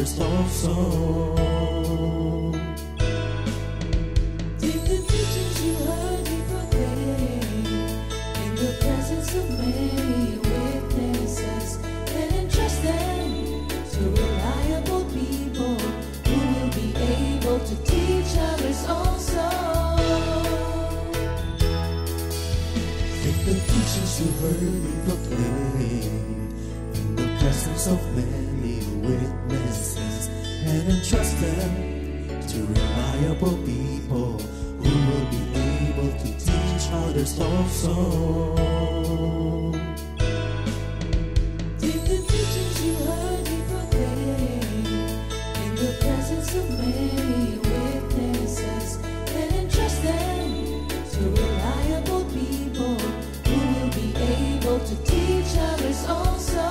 other's love song. Take the teachings you heard me proclaim in the presence of many witnesses, and entrust them to reliable people who will be able to teach others also. Take the teachings you heard me proclaim in the presence of many witnesses, and entrust them to reliable people who will be able to teach others also. Take the teachings you heard me proclaim in the presence of many witnesses, and entrust them to reliable people who will be able to teach others also.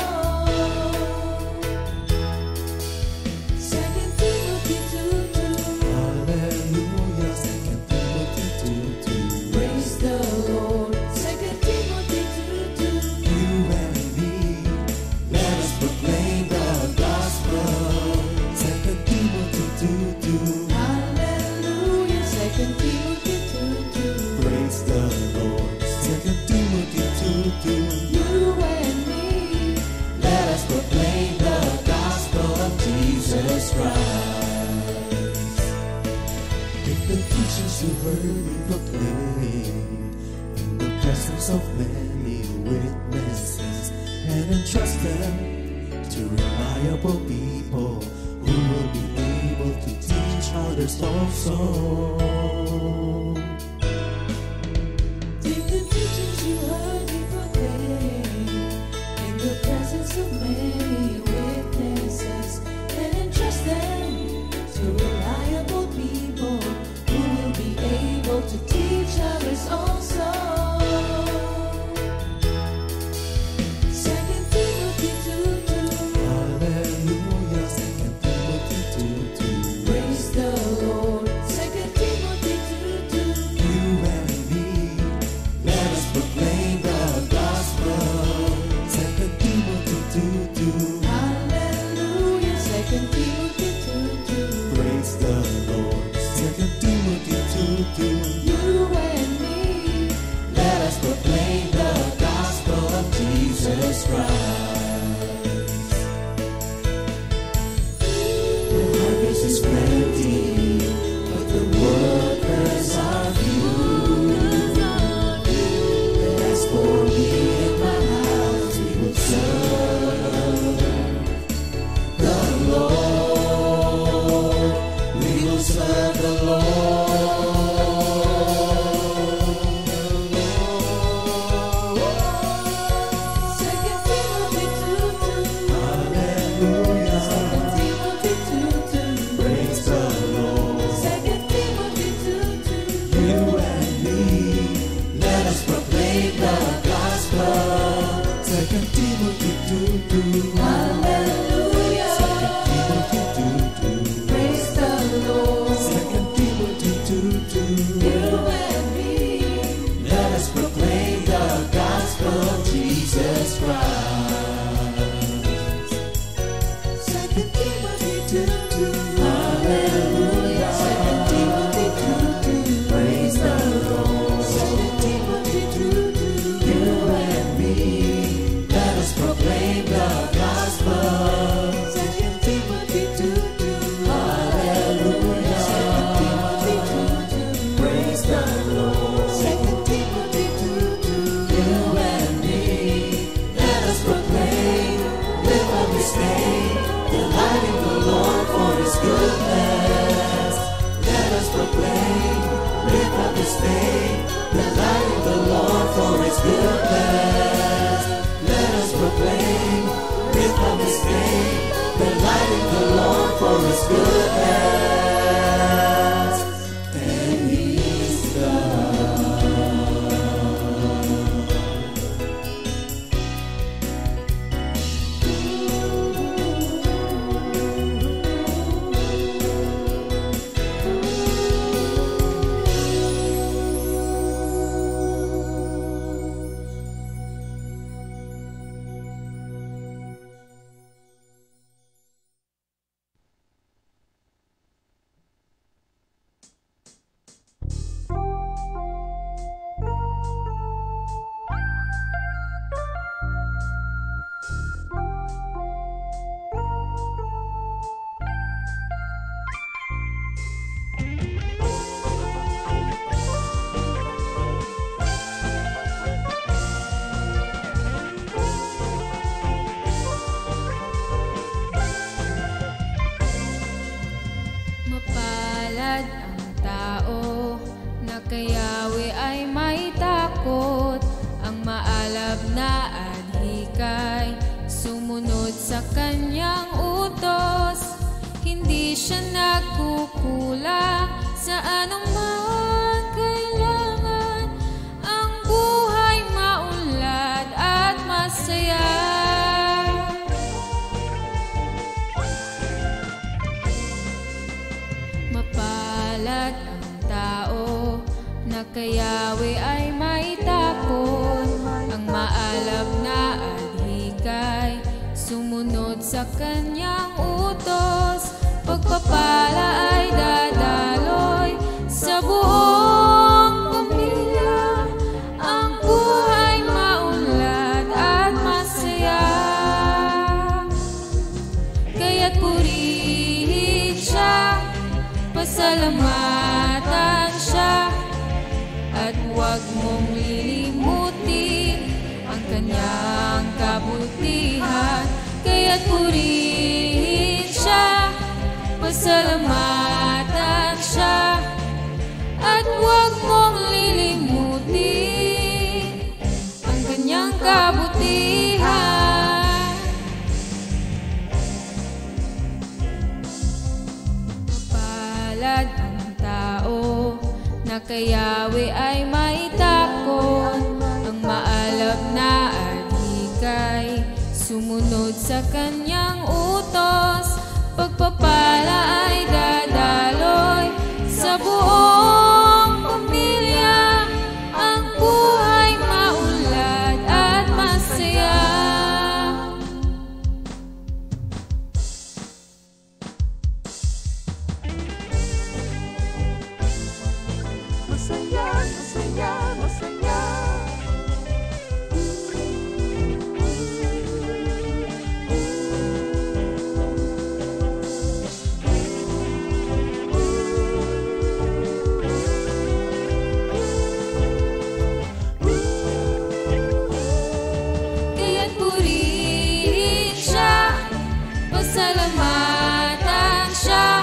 Second Timothy 2:2. Hallelujah, 2 Timothy 2:2. Praise the Lord. Second Timothy 2:2. You and me, let us proclaim the gospel. 2 Timothy 2:2. Hallelujah. Second Timothy 2:2. Praise the Lord. 2 Timothy 2:2. You and me, Let us proclaim the gospel of Jesus Christ. Take the teachings you heard me proclaim in the presence of many witnesses, and entrust them to reliable people who will be able to teach others also. take the teachings you heard me proclaim in the presence of many witnesses, and entrust them to reliable people who will be able to teach others also. Second Timothy 2:2. Hallelujah, 2 Timothy 2:2. Praise the Lord. Second Timothy 2:2. You and me, let us proclaim the gospel. 2 Timothy 2:2. Hallelujah. Second Timothy 2:2. Praise the Lord. 2 Timothy 2:2. You and me, Let us proclaim the gospel of Jesus Christ. The harvest is plenty, but the workers are few. As for me and my house, we will serve the Lord. We will serve the Lord. Second Timothy 2:2. Hallelujah. Second Timothy 2:2. Praise the Lord. Second Timothy 2:2. You and me, let us proclaim the gospel. 2 Timothy 2:2. Hallelujah. 2 Timothy 2:2. Praise the Lord. 2 Timothy 2:2. You and me, Let us proclaim the gospel of Jesus Christ. 2 Timothy 2:2. Hallelujah. 2 Timothy 2:2. Praise the Lord. 2 Timothy 2:2. You and me, let us proclaim the gospel. 2 Timothy 2:2. Hallelujah. 2 Timothy 2:2. Praise the Lord. 2 Timothy 2:2. You and me, let us proclaim, live on this day, delighting the Lord for His goodness. Let us proclaim, live on this day, delighting the Lord for His goodness. Let us proclaim, live on this day, delighting the Lord for His goodness. And He's sa kanyang utos. Hindi siya nagkukulang sa anumang kailangan. Ang buhay maunlad at masaya. Mapalad ang tao na kay Yahweh ay maitakon. Ang maalab na adhikay sumunod sa kanyang utos. Pagpapala ay dadaloy sa buong pamilya. Ang buhay maunlad at masaya. Kaya't purihin siya, pasalamatan siya, at huwag mong lilimutin ang kanyang kabutihan. Kaya't purihin siya, pasalamatan siya, at huwag mong lilimutin ang kanyang kabutihan. Palad ang tao na kay Yahweh ay maitakon. Ang maalab na adhikay sumunod sa kanyang utos. Pagpapala ay dadaloy sa buong pamilya. Ang buhay maunlad at masaya. Masaya, masaya, masaya. Kaya't purihin siya, pasalamatan siya,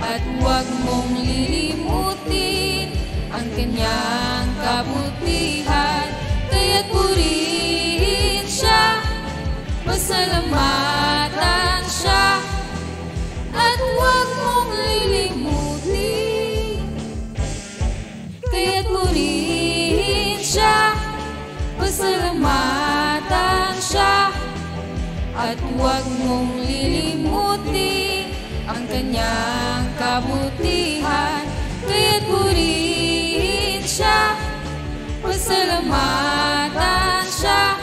at huwag mong lilimutin ang kanyang kabutihan. Kaya't purihin siya, pasalamatan siya, at huwag mong lilimutin. Kaya't purihin siya, pasalamatan siya, at huwag mong lilimutin ang kanyang kabutihan. Kaya't purihin siya, pasalamatan siya,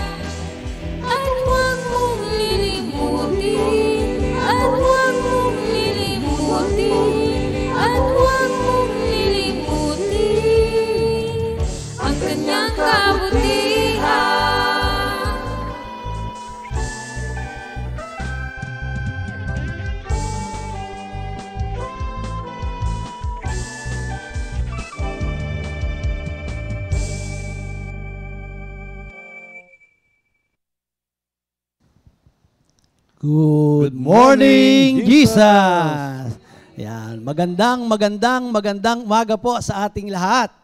at huwag mong lilimutin, at huwag mong lilimutin, at huwag mong lilimutin ang kanyang kabutihan. Good morning, Jesus! Yan, magandang umaga po sa ating lahat,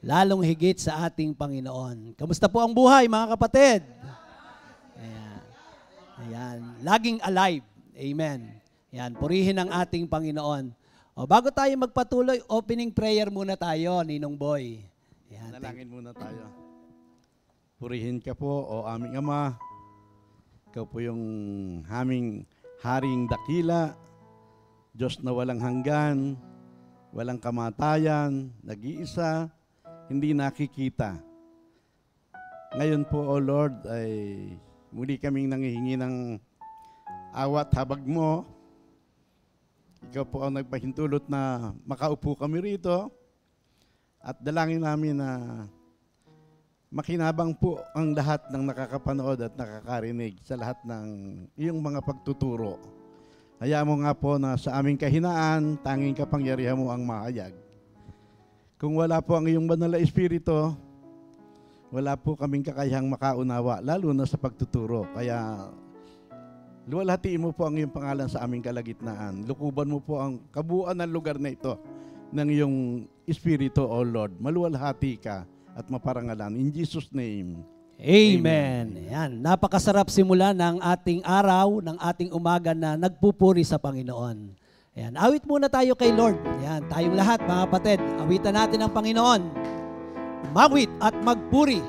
lalong higit sa ating Panginoon. Kamusta po ang buhay, mga kapatid? Ayan. Ayan. Laging alive. Amen. Yan, purihin ang ating Panginoon. O, bago tayo magpatuloy, opening prayer muna tayo, Ninong Boy. Yan. Dalangin muna tayo. Purihin ka po, o aming Ama. Ikaw po yung aming haring dakila, Diyos na walang hanggan, walang kamatayan, nag-iisa, hindi nakikita. Ngayon po, O Lord, ay muli kaming nanghihingi ng awat habag mo. Ikaw po ang nagpahintulot na makaupo kami rito, at dalangin namin na makinabang po ang lahat ng nakakapanood at nakakarinig sa lahat ng iyong mga pagtuturo. Hayaan mo nga po na sa aming kahinaan, tanging kapangyarihan mo ang mahayag. Kung wala po ang iyong banal na Espiritu, wala po kaming kakayahang makaunawa, lalo na sa pagtuturo. Kaya luwalhatiin mo po ang iyong pangalan sa aming kalagitnaan. Lukuban mo po ang kabuuan ng lugar na ito ng iyong Espiritu, O Lord. Maluwalhati ka at maparangalan. In Jesus' name, Amen. Yan. Napakasarap simula ng ating araw, ng ating umaga na nagpupuri sa Panginoon. Yan. Awit muna tayo kay Lord. Yan. Tayong lahat, mga kapatid, awitan natin ang Panginoon. Mawit at magpuri.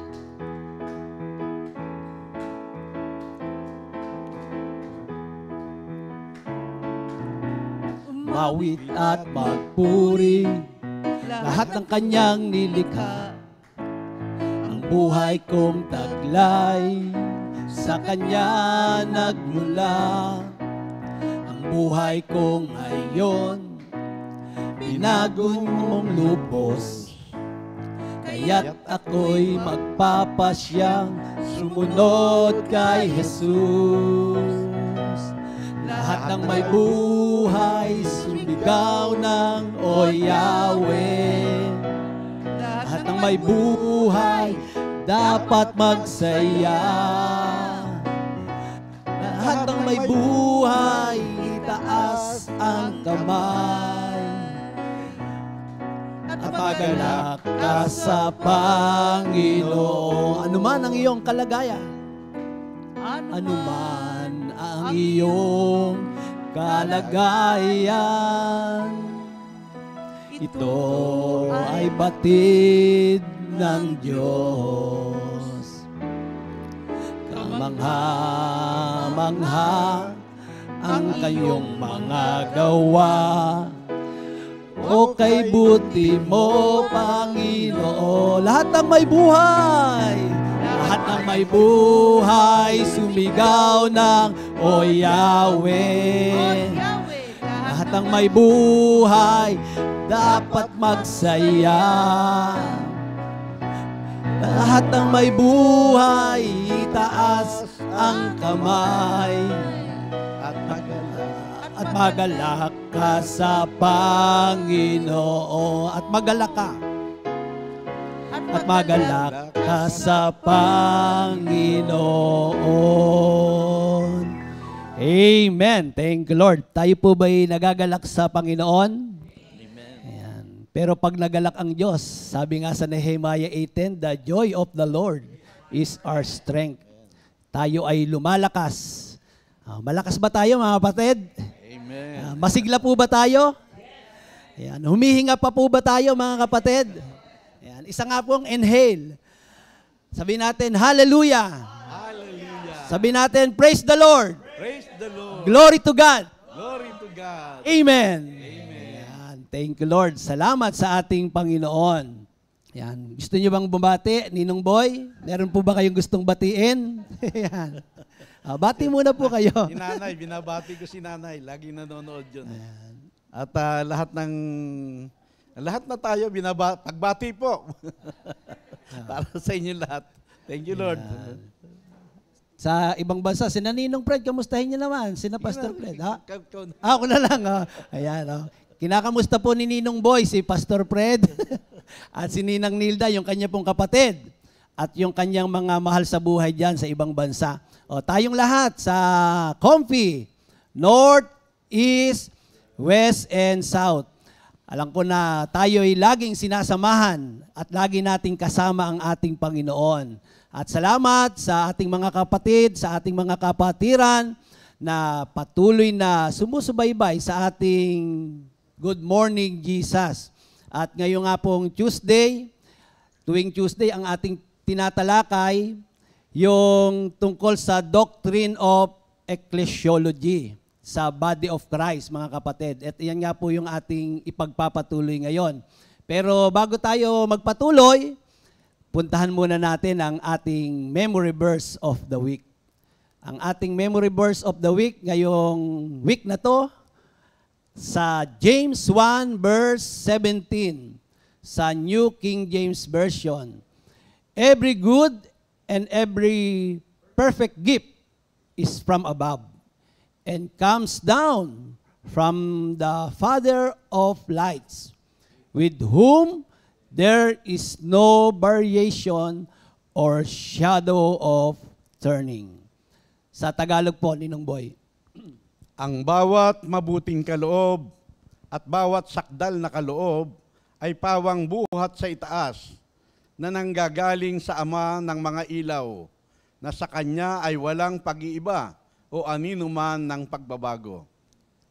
Mawit at magpuri, lahat ng kanyang nilikha. Ang buhay kong taglay, sa kanya nagmula. Ang buhay kong ngayon, binago mong lubos. Kaya't ako'y magpapasyang sumunod kay Jesus. Lahat ng may buhay, sumigaw ng O Yahweh. Lahat ng may buhay, dapat magsaya. Lahat ng may buhay, itaas ang kamay. At magalak ka sa Panginoon. Ano man ang iyong kalagayan, ano man ang iyong kalagayan, ito ay batid ng Diyos. Kamangha-mangha ang kayong mga gawa, o kay buti mo, Panginoon. Lahat ng may buhay, lahat ng may buhay, sumigaw ng O Yahweh. Lahat ng may buhay, dapat magsaya. Lahat ng may buhay, itaas ang kamay. At magalak ka sa Panginoon. At magalak ka. At magalak ka sa Panginoon. Amen. Thank you, Lord. Tayo po ba'y nagagalak sa Panginoon? Amen. Ayan. Pero pag nagalak ang Diyos, sabi nga sa Nehemiah 8:10, the joy of the Lord is our strength. Tayo ay lumalakas. Malakas ba tayo, mga kapatid? Amen. Masigla po ba tayo? Ayan. Humihinga pa po ba tayo, mga kapatid? Ayan. Isa nga pong inhale. Sabihin natin, hallelujah. Hallelujah. Sabihin natin, praise the Lord. Praise the Lord. Glory to God. Glory to God. Amen. Amen. Ayan. Thank you, Lord. Salamat sa ating Panginoon. Ayan. Gusto niyo bang bumati, Ninong Boy? Meron po ba kayong gustong batiin? Ayan. Bati muna po kayo. Si Nanay, binabati ko si Nanay. Laging nanonood yun. At lahat na tayo, pagbati po. Para sa inyo lahat. Thank you, Lord. Sa ibang bansa, si Ninong Fred, kamustahin niyo naman. Sina Pastor Fred. Ha? Ako na lang. Ayan. Kinakamusta po ni Ninong Boy, si Pastor Fred. At si Ninang Nilda, yung kanya pong kapatid. At yung kanyang mga mahal sa buhay dyan sa ibang bansa. Tayong lahat sa Comfy, North, East, West, and South. Alam ko na tayo ay laging sinasamahan at lagi nating kasama ang ating Panginoon. At salamat sa ating mga kapatid, sa ating mga kapatiran na patuloy na sumusubaybay sa ating Good Morning Jesus. At ngayon nga pong Tuesday, tuwing Tuesday ang ating tinatalakay yung tungkol sa doctrine of ecclesiology sa body of Christ, mga kapatid. At yan nga po yung ating ipagpapatuloy ngayon. Pero bago tayo magpatuloy, puntahan muna natin ang ating memory verse of the week. Ang ating memory verse of the week ngayong week na to, sa James 1 verse 17, sa New King James Version. Every good and every perfect gift is from above and comes down from the Father of lights, with whom there is no variation or shadow of turning. Sa Tagalog po, Ninong Boy. Ang bawat mabuting kaloob at bawat sakdal na kaloob ay pawang buhat sa itaas na nanggagaling sa Ama ng mga ilaw, na sa Kanya ay walang pag-iiba o anino man ng pagbabago.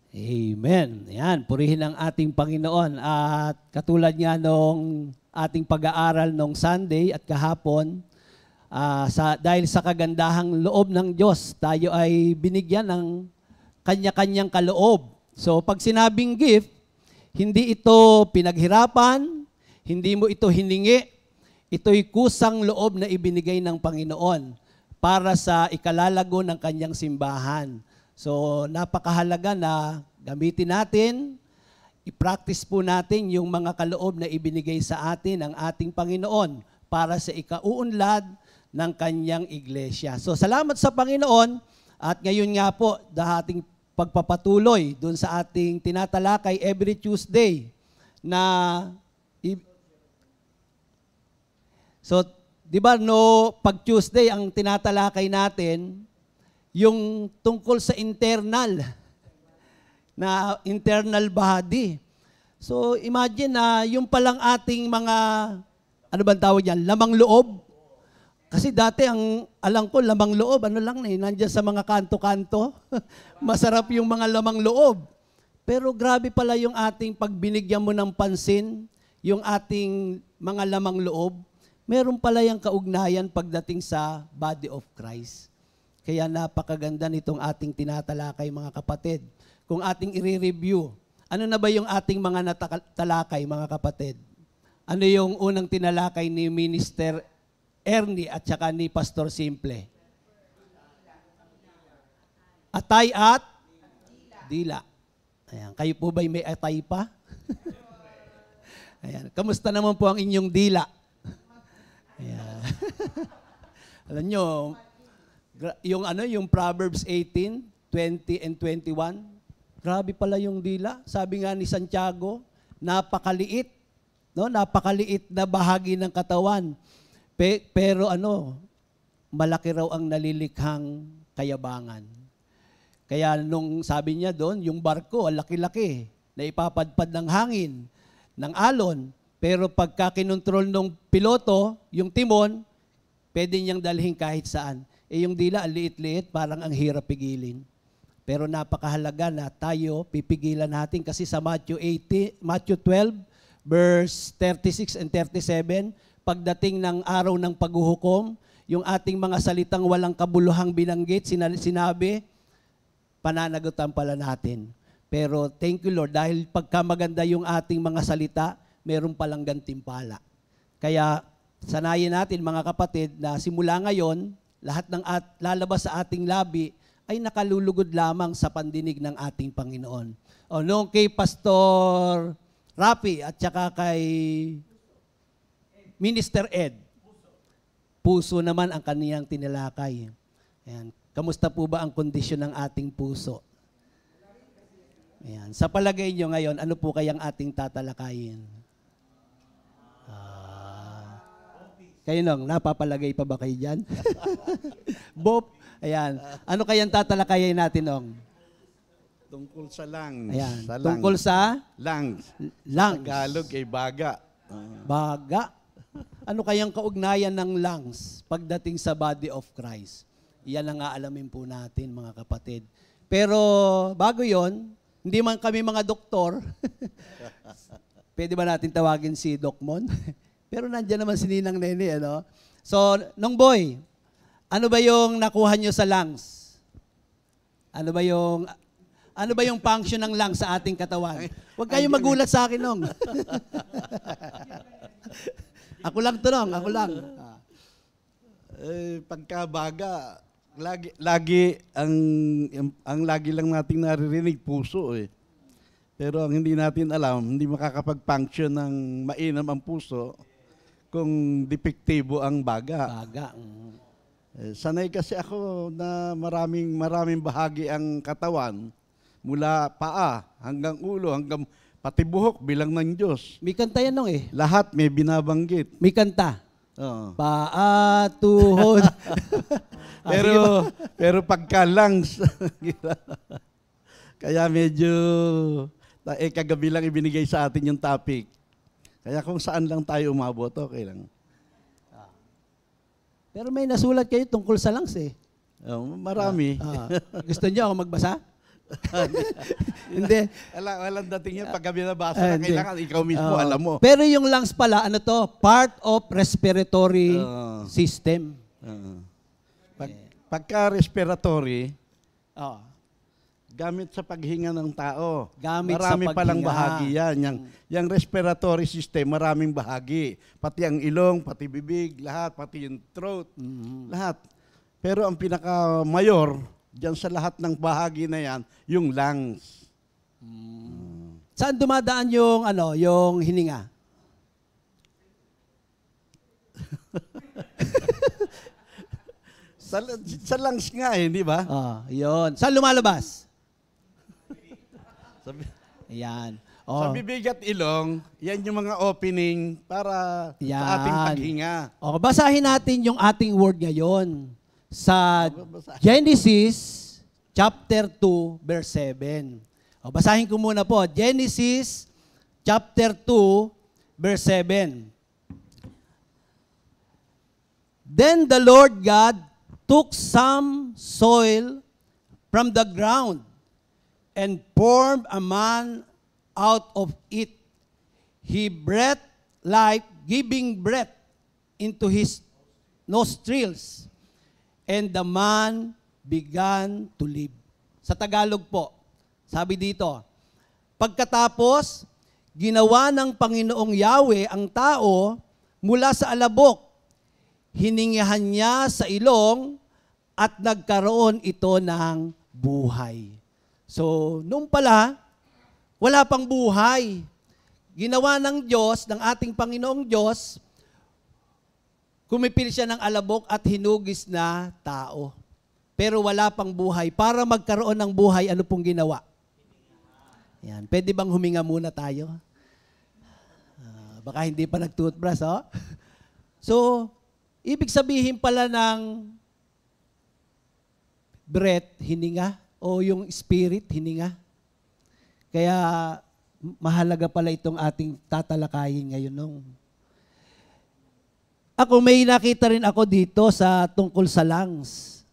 Amen. Yan, purihin ang ating Panginoon. At katulad nga nung ating pag-aaral nung Sunday at kahapon, dahil sa kagandahang loob ng Diyos, tayo ay binigyan ng kanya-kanyang kaloob. So pag sinabing gift, hindi ito pinaghirapan, hindi mo ito hiningi, ito'y kusang loob na ibinigay ng Panginoon para sa ikalalago ng kanyang simbahan. So, napakahalaga na gamitin natin, i-practice po natin yung mga kaloob na ibinigay sa atin ng ating Panginoon para sa ikauunlad ng kanyang iglesia. So, salamat sa Panginoon at ngayon nga po, ating pagpapatuloy dun sa ating tinatalakay every Tuesday na so, di ba pag Tuesday ang tinatalakay natin yung tungkol sa internal body. So, imagine na yung palang ating mga, ano bang tawag yan, lamang loob. Kasi dati ang alam ko, lamang loob, ano lang nandiyan sa mga kanto-kanto. Masarap yung mga lamang loob. Pero grabe pala yung ating pagbinigyan mo ng pansin, yung ating mga lamang loob, meron pala yung kaugnayan pagdating sa body of Christ. Kaya napakaganda nitong ating tinatalakay, mga kapatid. Kung ating i-review, ano na ba yung ating mga natalakay, mga kapatid? Ano yung unang tinalakay ni Minister Ernie at saka ni Pastor Simple? Atay at dila. Ayan. Kayo po ba'y may atay pa? Ayan. Kamusta naman po ang inyong dila? Ayan. Alam nyo, yung Proverbs 18, 20 and 21, grabe pala yung dila. Sabi nga ni Santiago, napakaliit, no? Napakaliit na bahagi ng katawan. Pero malaki raw ang nalilikhang kayabangan. Kaya nung sabi niya doon, yung barko, laki-laki, na ipapadpad ng hangin, ng alon, pero pagka kinontrol ng piloto, yung timon, pwede niyang dalhin kahit saan. Yung dila, liit-liit, parang ang hirap pigilin. Pero napakahalaga na tayo, pipigilan natin kasi sa Matthew 12, verse 36 and 37, pagdating ng araw ng paghuhukom, yung ating mga salitang walang kabuluhang binanggit, sinabi, pananagutan pala natin. Pero thank you Lord, dahil pagka maganda yung ating mga salita, meron palang gantimpala. Kaya sanayin natin mga kapatid na simula ngayon, lahat ng lalabas sa ating labi ay nakalulugod lamang sa pandinig ng ating Panginoon. Noong kay Pastor Rafi at saka kay Minister Ed, puso naman ang kaniyang tinalakay. Ayan. Kamusta po ba ang kondisyon ng ating puso? Ayan. Sa palagay nyo ngayon, ano po kayang ating tatalakayin? Kayo nung, napapalagay pa ba kayo dyan? Bob, ayan. Ano kayang tatalakayin natin nung? Tungkol sa lungs. Ayan. Sa Tungkol sa? lungs. Lungs. Tagalog ay baga. Baga. Ano kayang kaugnayan ng lungs pagdating sa body of Christ? Iyan ang aalamin po natin, mga kapatid. Pero bago yon, hindi man kami mga doktor. Pwede ba natin tawagin si Doc Mon? Pero nandiyan naman si Ninang Nene, ano? So, nung boy, ano ba yung nakuha nyo sa lungs? Ano ba yung function ng lungs sa ating katawan? Huwag kayong magulat sa akin, nung. Ako lang to, nung. Ako lang. Pagkabaga, lagi ang lagi lang nating naririnig, puso eh. Pero ang hindi natin alam, hindi makakapag-function ng mainam ang puso kung depektibo ang baga. Baga. Sanay kasi ako na maraming bahagi ang katawan, mula paa hanggang ulo, hanggang pati buhok bilang ng Diyos. May kanta yan nung eh. Lahat may binabanggit. May kanta. Oo. Paa, tuhod. pero pagka lungs, kaya medyo, kagabi lang ibinigay sa atin yung topic. Kaya kung saan lang tayo umabot, okay lang. Pero may nasulat kayo tungkol sa lungs eh. Marami. Gusto niyo ako magbasa? Hindi. Walang dating yan. Pag kami nabasa na Hindi. kailangan, ikaw mismo alam mo. Pero yung lungs pala, ano to? Part of respiratory system. Pagka-respiratory, Oh. gamit sa paghinga ng tao. Gamit Marami sa palang paghinga. bahagi yan. Yung respiratory system, maraming bahagi. Pati ang ilong, pati bibig, lahat, pati yung throat, lahat. Pero ang pinaka-mayor, dyan sa lahat ng bahagi na yan, yung lungs. Saan dumadaan yung yung hininga? Sa lungs nga di ba? Yun. Saan lumalabas? Ayan. Sa bibig at ilong, yan yung mga opening para sa ating paghinga. Basahin natin yung ating word ngayon sa Genesis chapter 2 verse 7. Basahin ko muna po. Genesis chapter 2 verse 7. Then the Lord God took some soil from the ground and formed a man out of it. He breathed life, giving breath into his nostrils, and the man began to live. Sa Tagalog po, sabi dito, pagkatapos, ginawa ng Panginoong Yahweh ang tao mula sa alabok. Hiningihan niya sa ilong at nagkaroon ito ng buhay. So, nung pala, wala pang buhay. Ginawa ng Diyos, ng ating Panginoong Diyos, kumipil siya ng alabok at hinugis na tao. Pero wala pang buhay. Para magkaroon ng buhay, ano pong ginawa? Yan. Pwede bang huminga muna tayo? Baka hindi pa nag-toothbrush, oh? So, ibig sabihin pala ng breath, hininga, o yung spirit, hininga. Kaya mahalaga pala itong ating tatalakayin ngayon. Ako, may nakita rin ako dito sa tungkol sa lungs.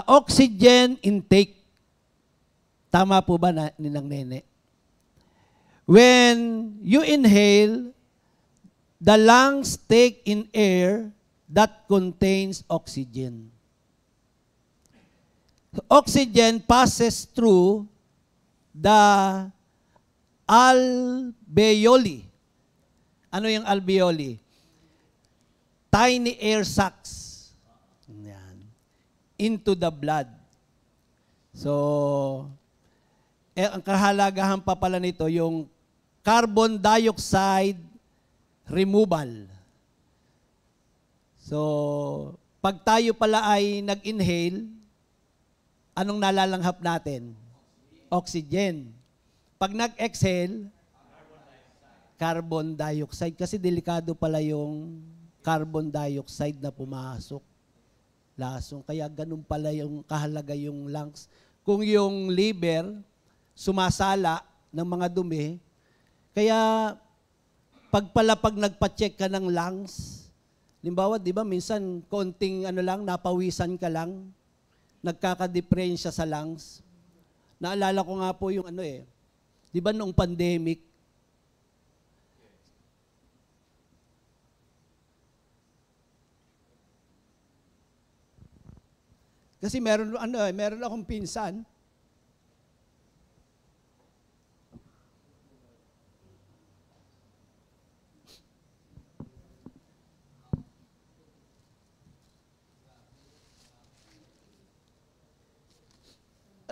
Oxygen intake. Tama po ba ninang Nene? When you inhale, the lungs take in air that contains oxygen. Oxygen passes through the alveoli. Ano yung alveoli? Tiny air sacs. Yan. Into the blood. So, ang kahalagahan pa pala nito, yung carbon dioxide removal. So, pag tayo pala ay nag-inhale, anong nalalanghap natin? Oxygen. Pag nag-exhale, carbon dioxide. Kasi delikado pala yung carbon dioxide na pumasok. Lasong. Kaya ganun pala yung kahalaga yung lungs. Kung yung liver, sumasala ng mga dumi, kaya pag nagpa-check ka ng lungs, limbawa, di ba, minsan konting napawisan ka lang, nagkakadepresya sa lungs. Naalala ko nga po yung di ba noong pandemic, kasi meron akong pinsan,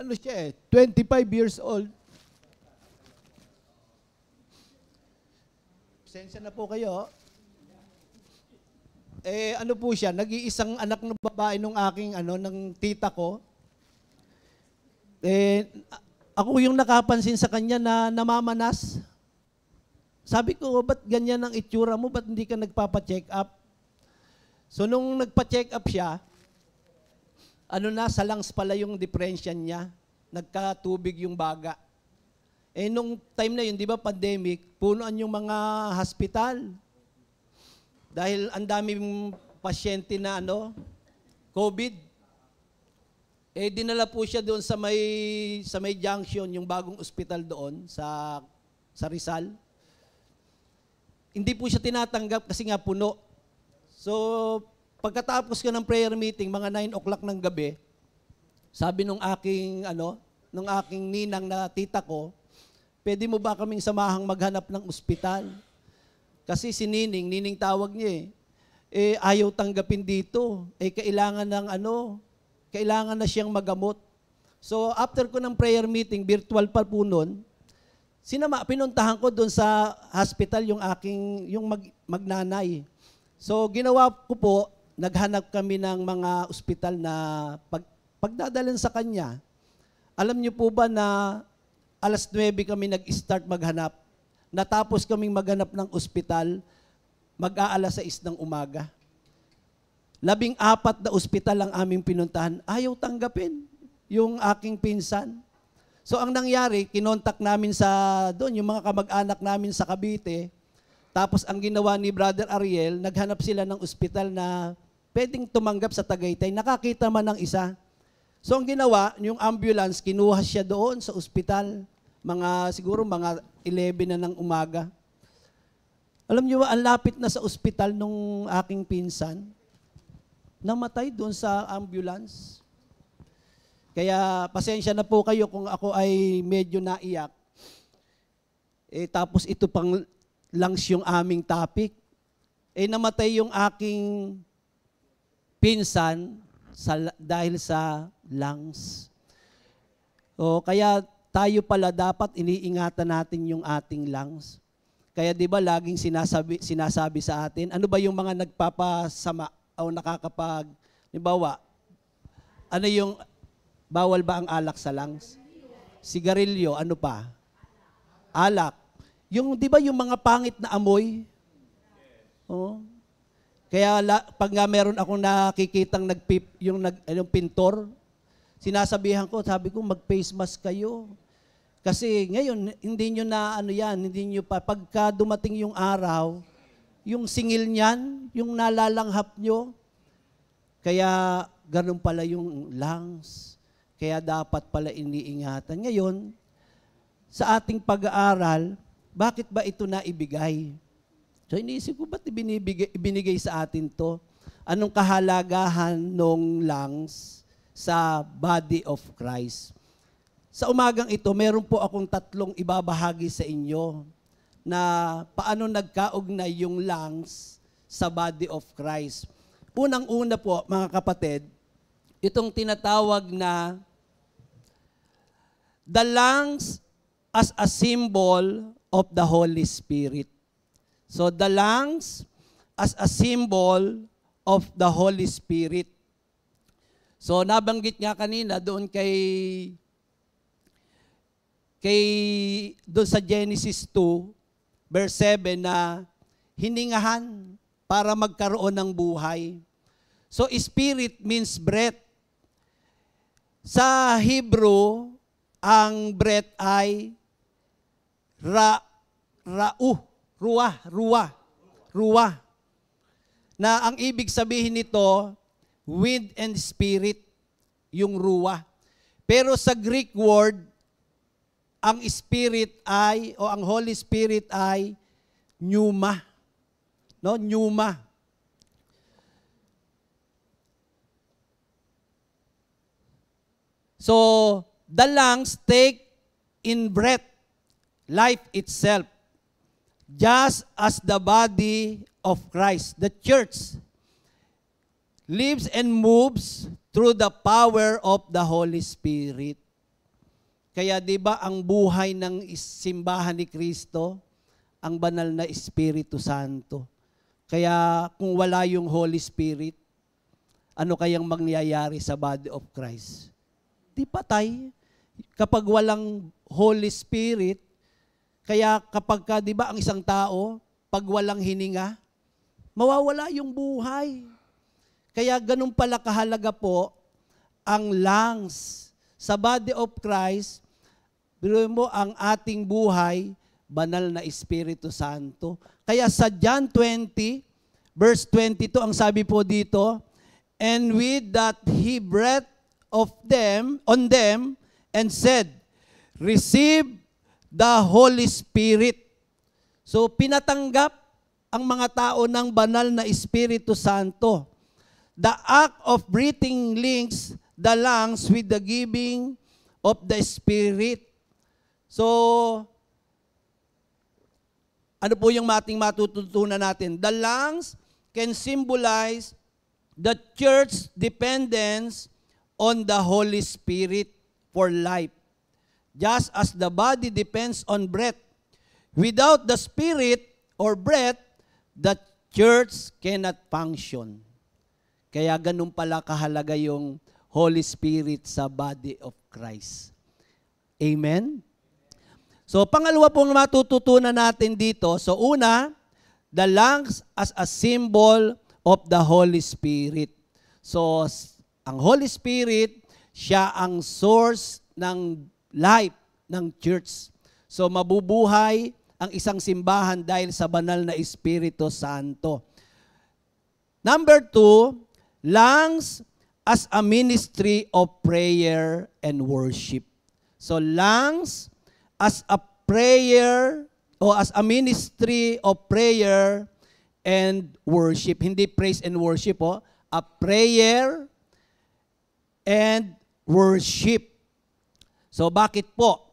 siya 25 years old. Pasensya na po kayo. Po siya, nag-iisang anak ng babae nung aking, ng tita ko. Ako yung nakapansin sa kanya na namamanas. Sabi ko, ba't ganyan ang itsura mo? Ba't hindi ka nagpapa-check up? So, nung nagpa-check up siya, sa lungs pala yung depression niya. Nagkatubig yung baga. Nung time na yun, di ba, pandemic, punuan yung mga hospital. Dahil ang daming pasyente na COVID. Dinala po siya doon sa may junction, yung bagong ospital doon sa Rizal. Hindi po siya tinatanggap kasi nga puno. So, pagkatapos ko ng prayer meeting, mga 9 o'clock ng gabi, sabi nung aking ninang na tita ko, pwede mo ba kaming samahang maghanap ng ospital? Kasi si Nining tawag niya ayaw tanggapin dito. Kailangan na siyang magamot. So, after ko ng prayer meeting, virtual pa po nun, pinuntahan ko doon sa hospital yung magnanay. So, ginawa ko po, naghanap kami ng mga ospital na pagdadalan sa kanya. Alam niyo po ba na alas 9 kami nag-start maghanap. Natapos kaming maghanap ng ospital, mag-aalas 6 ng umaga. 14 na ospital ang aming pinuntahan. Ayaw tanggapin yung aking pinsan. So ang nangyari, kinontak namin doon, yung mga kamag-anak namin sa Cavite. Tapos ang ginawa ni Brother Ariel, naghanap sila ng ospital na pwedeng tumanggap sa Tagaytay. Nakakita man ng isa. So ang ginawa, yung ambulance, kinuha siya doon sa ospital. Siguro mga 11 na ng umaga. Alam niyo ba, ang lapit na sa ospital nung aking pinsan, namatay doon sa ambulance. Kaya pasensya na po kayo kung ako ay medyo naiyak. Tapos ito pang lungs yung aming topic. Namatay yung aking pinsan dahil sa lungs. Kaya tayo pala dapat iniingatan natin yung ating lungs. Kaya 'di ba laging sinasabi sa atin, ano ba yung mga nagpapasama o halimbawa, bawal ba ang alak sa lungs? Sigarilyo, ano pa? Alak. Yung 'di ba yung mga pangit na amoy? Kaya pag nga meron akong nakikitang yung pintor, sinasabihan ko, sabi ko mag-face mask kayo. Kasi ngayon, hindi nyo hindi nyo pagka dumating yung araw, yung singil niyan, yung nalalanghap nyo, kaya ganun pala yung lungs. Kaya dapat pala iniingatan. Ngayon, sa ating pag-aaral, bakit ba ito naibigay? So iniisip ko, ba't ibinigay sa atin to? Anong kahalagahan ng lungs sa body of Christ? Sa umagang ito, meron po akong 3 ibabahagi sa inyo na paano nagkaugnay yung lungs sa body of Christ. Unang-una po, mga kapatid, itong tinatawag na the lungs as a symbol of the Holy Spirit. So the lungs as a symbol of the Holy Spirit. So nabanggit nga kanina doon doon sa Genesis 2, verse 7 na hiningahan para magkaroon ng buhay. So spirit means breath. Sa Hebrew, ang breath ay ruah. Na ang ibig sabihin nito, wind and spirit, yung ruah. Pero sa Greek word, ang spirit ang Holy Spirit ay pneuma. Pneuma. So, the lungs take in breath, life itself, just as the body of Christ, the church, lives and moves through the power of the Holy Spirit. Kaya 'di ba ang buhay ng simbahan ni Kristo, ang banal na Espiritu Santo. Kaya kung wala yung Holy Spirit, ano kayang mangyayari sa body of Christ? Di patay. Kapag walang Holy Spirit, kaya kapag 'di ba ang isang tao, pag walang hininga, mawawala yung buhay. Kaya ganun pala kahalaga po ang lungs sa body of Christ. Biruin mo ang ating buhay, banal na Espiritu Santo. Kaya sa John 20, verse 22, ang sabi po dito, and with that he breathed on them and said, receive the Holy Spirit. So pinatanggap ang mga tao ng banal na Espiritu Santo. The act of breathing links the lungs with the giving of the Spirit. So, ano po yung ating matututunan natin? The lungs can symbolize the church's dependence on the Holy Spirit for life. Just as the body depends on breath. Without the Spirit or breath, the church cannot function. Kaya ganun pala kahalaga yung Holy Spirit sa body of Christ. Amen? So, pangalawa pong matututunan natin dito. So, una, the lungs as a symbol of the Holy Spirit. So, ang Holy Spirit, siya ang source ng life ng church. So, mabubuhay ang isang simbahan dahil sa banal na Espiritu Santo. Number 2, lungs as a ministry of prayer and worship. So, lungs as a prayer o as a ministry of prayer and worship. Hindi praise and worship, a prayer and worship. So bakit po?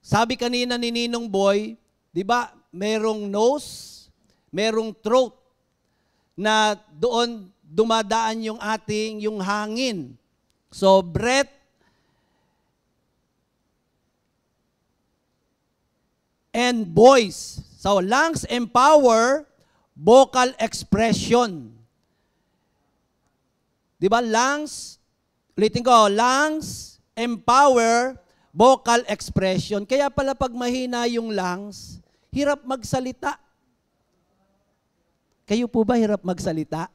Sabi kanina ni Ninong Boy, di ba, merong nose, merong throat, na doon dumadaan yung hangin. So breath and voice. So, lungs empower vocal expression. Di ba? Lungs, ulitin ko, lungs empower vocal expression. Kaya pala pag mahina yung lungs, hirap magsalita. Kayo po ba hirap magsalita?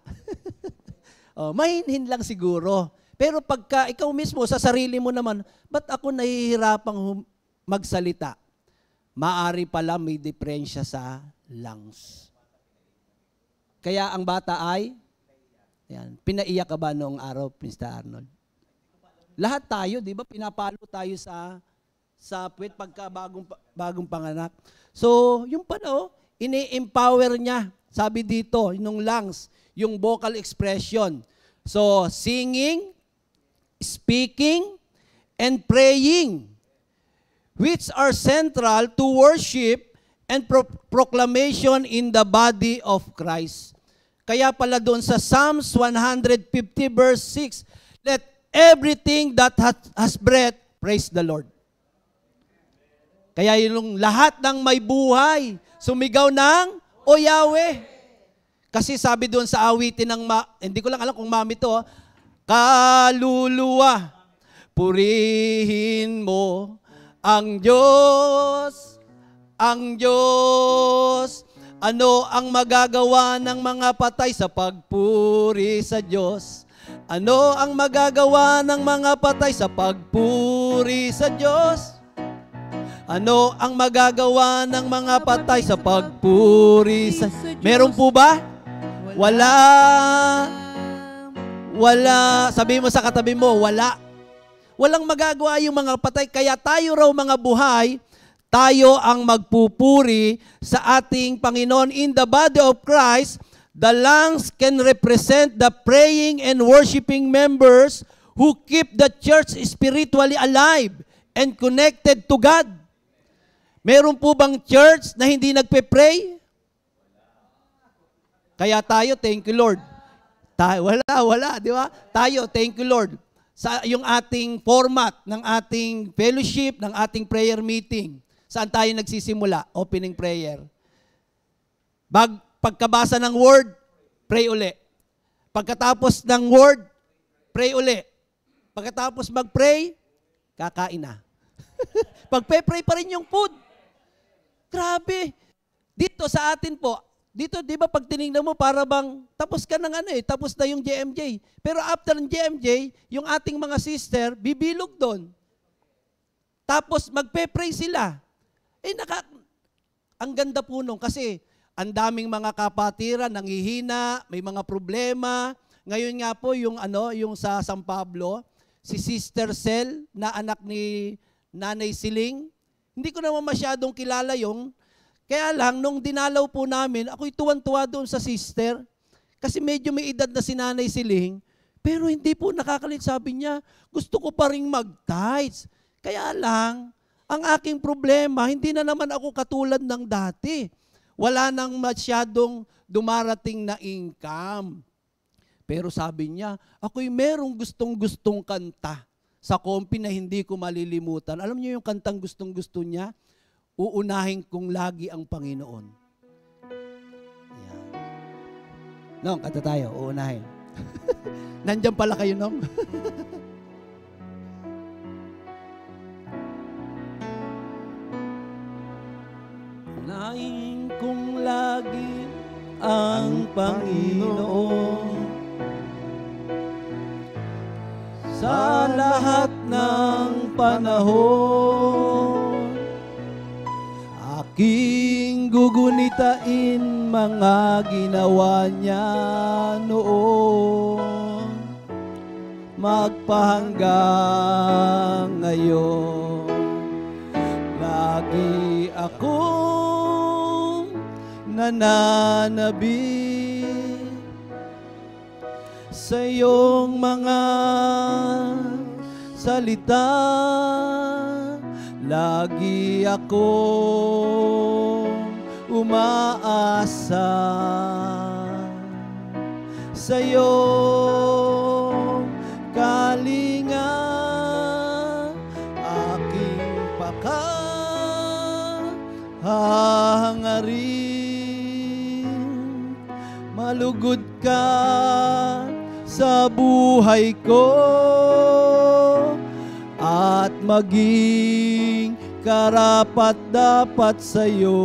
Mahinhin lang siguro. Pero pagka ikaw mismo, sa sarili mo naman, ba't ako nahihirapang magsalita? Maari pala may diferensya sa lungs. Kaya ang bata ay, yan, pinaiyak ka ba noong araw, Mr. Arnold? Lahat tayo, di ba, pinapalo tayo sa puwet pagka bagong panganak. So, yung pala, ini-empower niya, sabi dito, yung lungs, yung vocal expression. So, singing, speaking, and praying, which are central to worship and proclamation in the body of Christ. Kaya pala doon sa Psalms 150 verse 6, let everything that has breath praise the Lord. Kaya yung lahat ng may buhay, sumigaw ng, O Yahweh. Kasi sabi doon sa awitin ng, hindi ko lang alam kung mami to, kaluluwa, purihin mo ang Diyos, ang Diyos. Ano ang magagawa ng mga patay sa pagpuri sa Diyos? Ano ang magagawa ng mga patay sa pagpuri sa Diyos? Ano ang magagawa ng mga patay sa pagpuri sa Diyos? Meron po ba? Wala. Wala. Sabihin mo sa katabi mo, wala. Walang magagawa yung mga patay. Kaya tayo raw mga buhay, tayo ang magpupuri sa ating Panginoon. In the body of Christ, the lungs can represent the praying and worshiping members who keep the church spiritually alive and connected to God. Meron po bang church na hindi nagpe-pray? Kaya tayo, thank you Lord. Wala, di ba? Tayo, thank you Lord. Sa yung ating format ng ating fellowship, ng ating prayer meeting. Saan tayo nagsisimula? Opening prayer. Pagkabasa ng word, pray uli. Pagkatapos ng word, pray uli. Pagkatapos mag-pray, kakain na. Pagpe-pray pa rin yung food. Grabe. Dito sa atin po, dito, di ba, pag tinignan mo, para bang tapos ka ng tapos na yung JMJ. Pero after ng JMJ, yung ating mga sister, bibilog doon. Tapos magpe-pray sila. Ang ganda po nung, kasi ang daming mga kapatiran, nanghihina, may mga problema. Ngayon nga po yung sa San Pablo, si Sister Cel na anak ni Nanay Siling. Hindi ko naman masyadong kilala yung. Kaya lang, nung dinalaw po namin, ako'y tuwan-tuwa doon sa sister. Kasi medyo may edad na si Nanay Siling, pero hindi po nakakalit. Sabi niya, gusto ko pa rin mag-tithes. Kaya lang, ang aking problema, hindi na naman ako katulad ng dati. Wala nang masyadong dumarating na income. Pero sabi niya, ako'y merong gustong-gustong kanta sa kompi na hindi ko malilimutan. Alam niyo yung kantang gustong-gusto niya? Uunahin kong lagi ang Panginoon. Ayan. Nong, kanta tayo, uunahin. Nandiyan pala kayo, Nong. Uunahin kong lagi ang Panginoon sa lahat ng panahon. Aking gugunitain mga ginawa niya noon, magpahanggang ngayon. Lagi akong nananabik sa iyong mga salita. Lagi akong umaasa sa iyong kalinga. Aking pakahangarin, malugod ka sa buhay ko at maging karapat-dapat sa'yo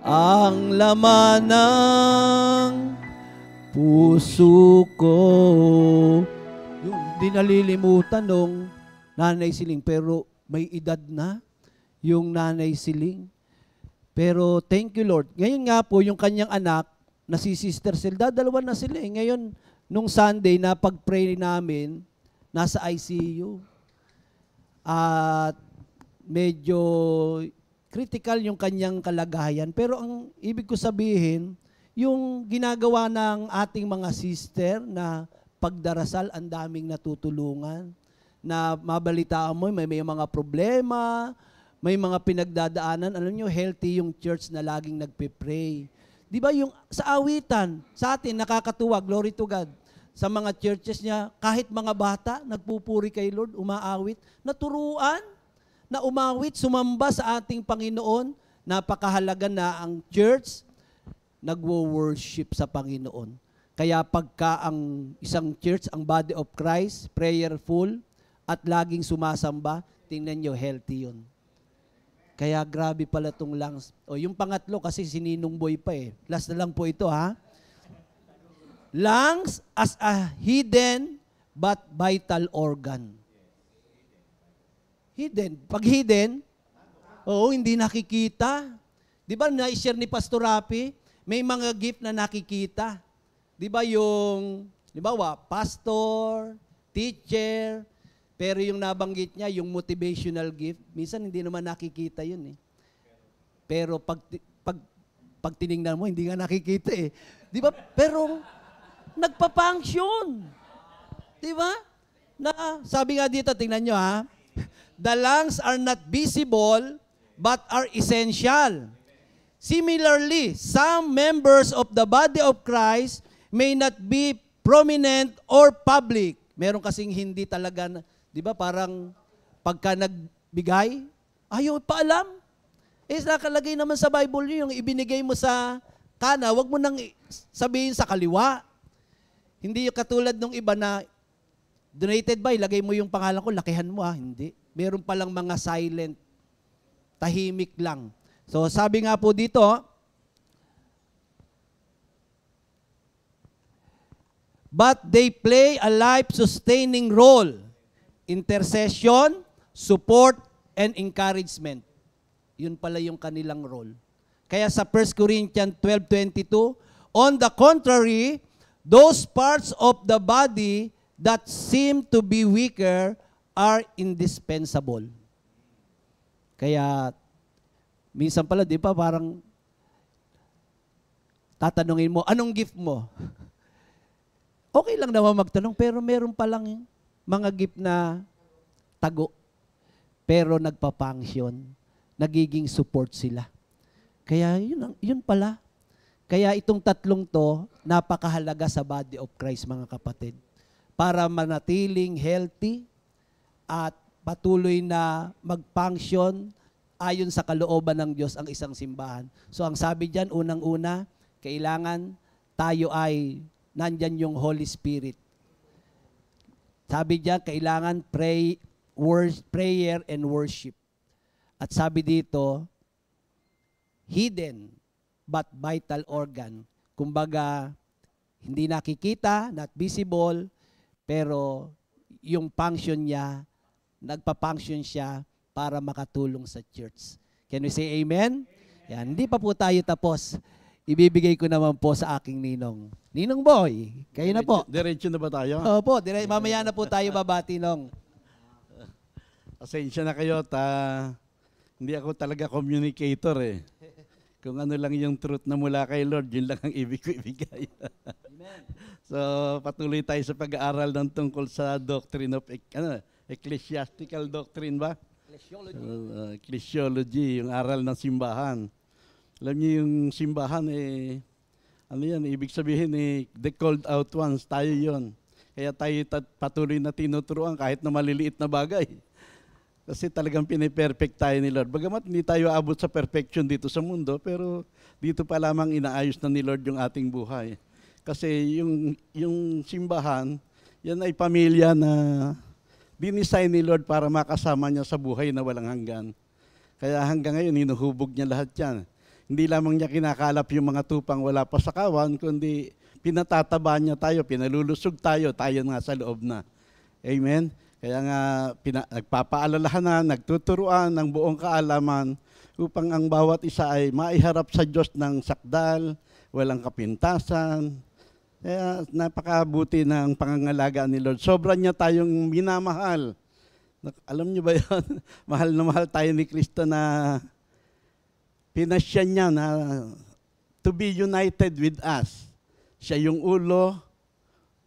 ang laman ng puso ko. Yung di nalilimutan nung Nanay Siling, pero may edad na yung Nanay Siling. Pero thank you Lord. Ngayon nga po, yung kanyang anak na si Sister Cel, dalawa na sila eh. Ngayon, nung Sunday na pag-pray namin, nasa ICU. At medyo critical yung kanyang kalagayan. Pero ang ibig ko sabihin, yung ginagawa ng ating mga sister na pagdarasal, ang daming natutulungan. Na mabalitaan mo, may mga problema, may mga pinagdadaanan. Alam nyo, healthy yung church na laging nagpe-pray. Di ba yung sa awitan, sa atin, nakakatuwa, glory to God. Sa mga churches niya, kahit mga bata, nagpupuri kay Lord, umaawit, naturuan na umawit, sumamba sa ating Panginoon. Napakahalaga na ang church, nagwo-worship sa Panginoon. Kaya pagka ang isang church, ang body of Christ, prayerful, at laging sumasamba, tingnan nyo, healthy yun. Kaya grabe pala itong lungs. O yung pangatlo, kasi sininong boy pa eh. Last na lang po ito ha. Lungs as a hidden but vital organ. Hidden. Pag hidden, hindi nakikita. Di ba na-share ni Pastor Rapi, may mga gift na nakikita. Di ba yung, di ba pastor, teacher, pero yung nabanggit niya, yung motivational gift, minsan hindi naman nakikita yun eh. Pero pag tinignan mo, hindi nga nakikita eh. Di ba? Pero nagpa-function. Di ba? Na, sabi nga dito, tingnan nyo ha, the lungs are not visible but are essential. Similarly, some members of the body of Christ may not be prominent or public. Meron kasing hindi talaga, di ba, parang pagka nagbigay, ayaw pa alam. Nakalagay naman sa Bible yung ibinigay mo sa kana, wag mo nang sabihin sa kaliwa. Hindi yung katulad ng iba na donated by, lagay mo yung pangalan ko, lakihan mo hindi. Meron palang mga silent, tahimik lang. So sabi nga po dito, but they play a life-sustaining role. Intercession, support, and encouragement. Yun pala yung kanilang role. Kaya sa 1 Corinthians 12:22, on the contrary, those parts of the body that seem to be weaker are indispensable. Kaya, minsan pala, di ba, parang tatanungin mo, anong gift mo? Okay lang naman magtanong, pero meron palang mga gift na tago. Pero nagpa-function, nagiging support sila. Kaya yun pala. Kaya itong tatlong to, napakahalaga sa body of Christ, mga kapatid. Para manatiling healthy at patuloy na mag-function ayon sa kalooban ng Diyos ang isang simbahan. So ang sabi diyan, unang-una, kailangan tayo ay nandyan yung Holy Spirit. Sabi diyan, kailangan prayer and worship. At sabi dito, hidden but vital organ. Kumbaga, hindi nakikita, not visible, pero yung function niya, nagpa-function siya para makatulong sa church. Can we say amen? Yan, hindi pa po tayo tapos. Ibibigay ko naman po sa aking ninong. Ninong Boy, kayo na po. Diretso na ba tayo? Opo, mamaya na po tayo babati nung. Pasensya na kayo, hindi ako talaga communicator eh. Kung ano lang yung truth na mula kay Lord, yun lang ang ibig ko ibigay. Amen. So, patuloy tayo sa pag-aaral ng tungkol sa doctrine of, ecclesiastical doctrine ba? Ecclesiology, yung aral ng simbahan. Alam niyo yung simbahan ibig sabihin the called out ones, tayo yon. Kaya tayo patuloy na tinuturuan kahit na maliliit na bagay. Kasi talagang piniperfect tayo ni Lord. Bagamat hindi tayo abot sa perfection dito sa mundo, pero dito pa lamang inaayos na ni Lord yung ating buhay. Kasi yung simbahan, yan ay pamilya na dinesign ni Lord para makasama niya sa buhay na walang hanggan. Kaya hanggang ngayon, hinuhubog niya lahat yan. Hindi lamang niya kinakalap yung mga tupang wala pa sa kawan, kundi pinatataba niya tayo, pinalulusog tayo nga sa loob na. Amen? Kaya nga, nagpapaalalahanan, nagtuturuan ng buong kaalaman upang ang bawat isa ay maiharap sa Diyos ng sakdal, walang kapintasan. Kaya napakabuti ng pangangalaga ni Lord. Sobra niya tayong minamahal. Alam niyo ba yan? Mahal na mahal tayo ni Kristo na pinasya niya na to be united with us. Siya yung ulo,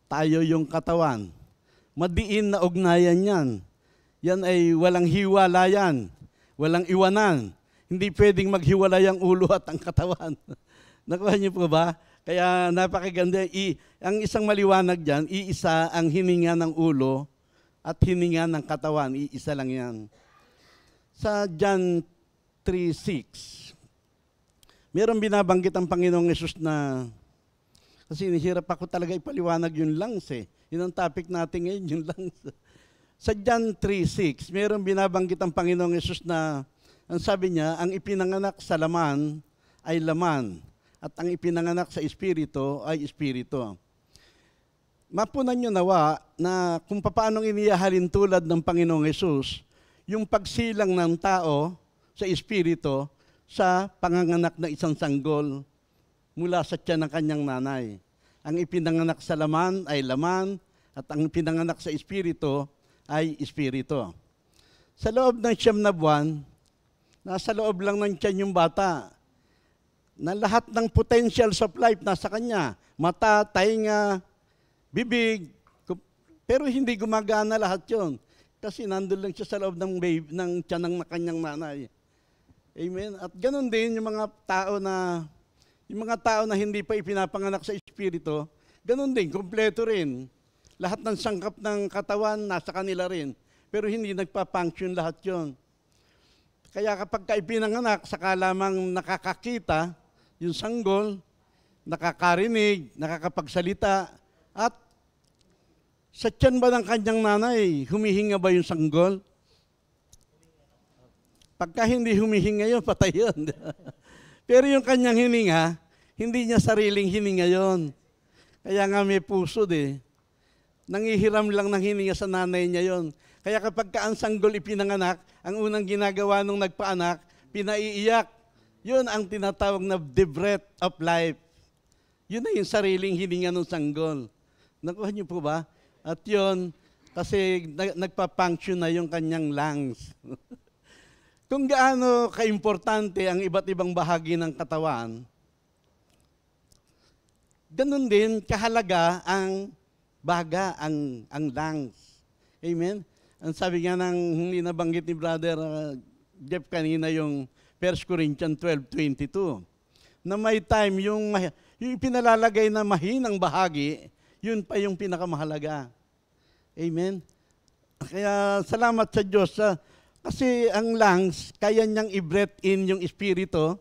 tayo yung katawan. Madiin na ugnayan yan. Yan ay walang hiwalayan, walang iwanan. Hindi pwedeng maghiwalay ang ulo at ang katawan. Nakuha niyo po ba? Kaya napakaganda. Ang isang maliwanag dyan, iisa ang hininga ng ulo at hininga ng katawan. Iisa lang yan. Sa John 3:6, meron binabanggit ang Panginoong Yesus na, kasi nihirap ako talaga ipaliwanag yung lungs eh. Yun ang topic natin ngayon, yung lungs. Sa John 3:6, meron binabanggit ang Panginoong Yesus na, ang sabi niya, ang ipinanganak sa laman ay laman, at ang ipinanganak sa espiritu ay espiritu. Mapunan nyo nawa na kung paanong iniyahalin tulad ng Panginoong Yesus, yung pagsilang ng tao sa espiritu sa panganganak na isang sanggol mula sa tiyan ng kanyang nanay. Ang ipinanganak sa laman ay laman, at ang ipinanganak sa espiritu ay espiritu. Sa loob ng 9 na buwan, nasa loob lang ng tiyan yung bata, na lahat ng potentials of life nasa kanya. Mata, tainga, bibig, pero hindi gumagana lahat yon. Kasi nandun lang siya sa loob ng tiyan ng kanyang nanay. Amen? At ganun din yung mga tao na hindi pa ipinapanganak sa espiritu, ganun din, kompleto rin. Lahat ng sangkap ng katawan nasa kanila rin. Pero hindi nagpa-function lahat yon. Kaya kapag ipinanganak, saka lamang nakakakita, yung sanggol, nakakarinig, nakakapagsalita, at sa tiyan ba ng kanyang nanay, humihinga ba yung sanggol? Pagka hindi humihinga yun, patay yun. Pero yung kanyang hininga, hindi niya sariling hininga yun. Kaya nga may puso nangihiram lang ng hininga sa nanay niya yun. Kaya kapag ang sanggol ipinanganak, ang unang ginagawa nung nagpaanak, pinaiiyak. Yun ang tinatawag na the breath of life. Yun na yung sariling hininga ng sanggol. Nakuha niyo po ba? At yun, kasi nagpa-function na yung kanyang lungs. Kung gaano kaimportante ang iba't ibang bahagi ng katawan, ganun din kahalaga ang baga, ang lungs. Amen? Ang sabi nga ng hindi nabanggit ni Brother Jeff kanina yung 1 Corinthians 12:22, na may time yung pinalalagay na mahinang bahagi, yun pa yung pinakamahalaga. Amen? Kaya salamat sa Diyos. Kasi ang lungs, kaya niyang i-breathe in yung espiritu,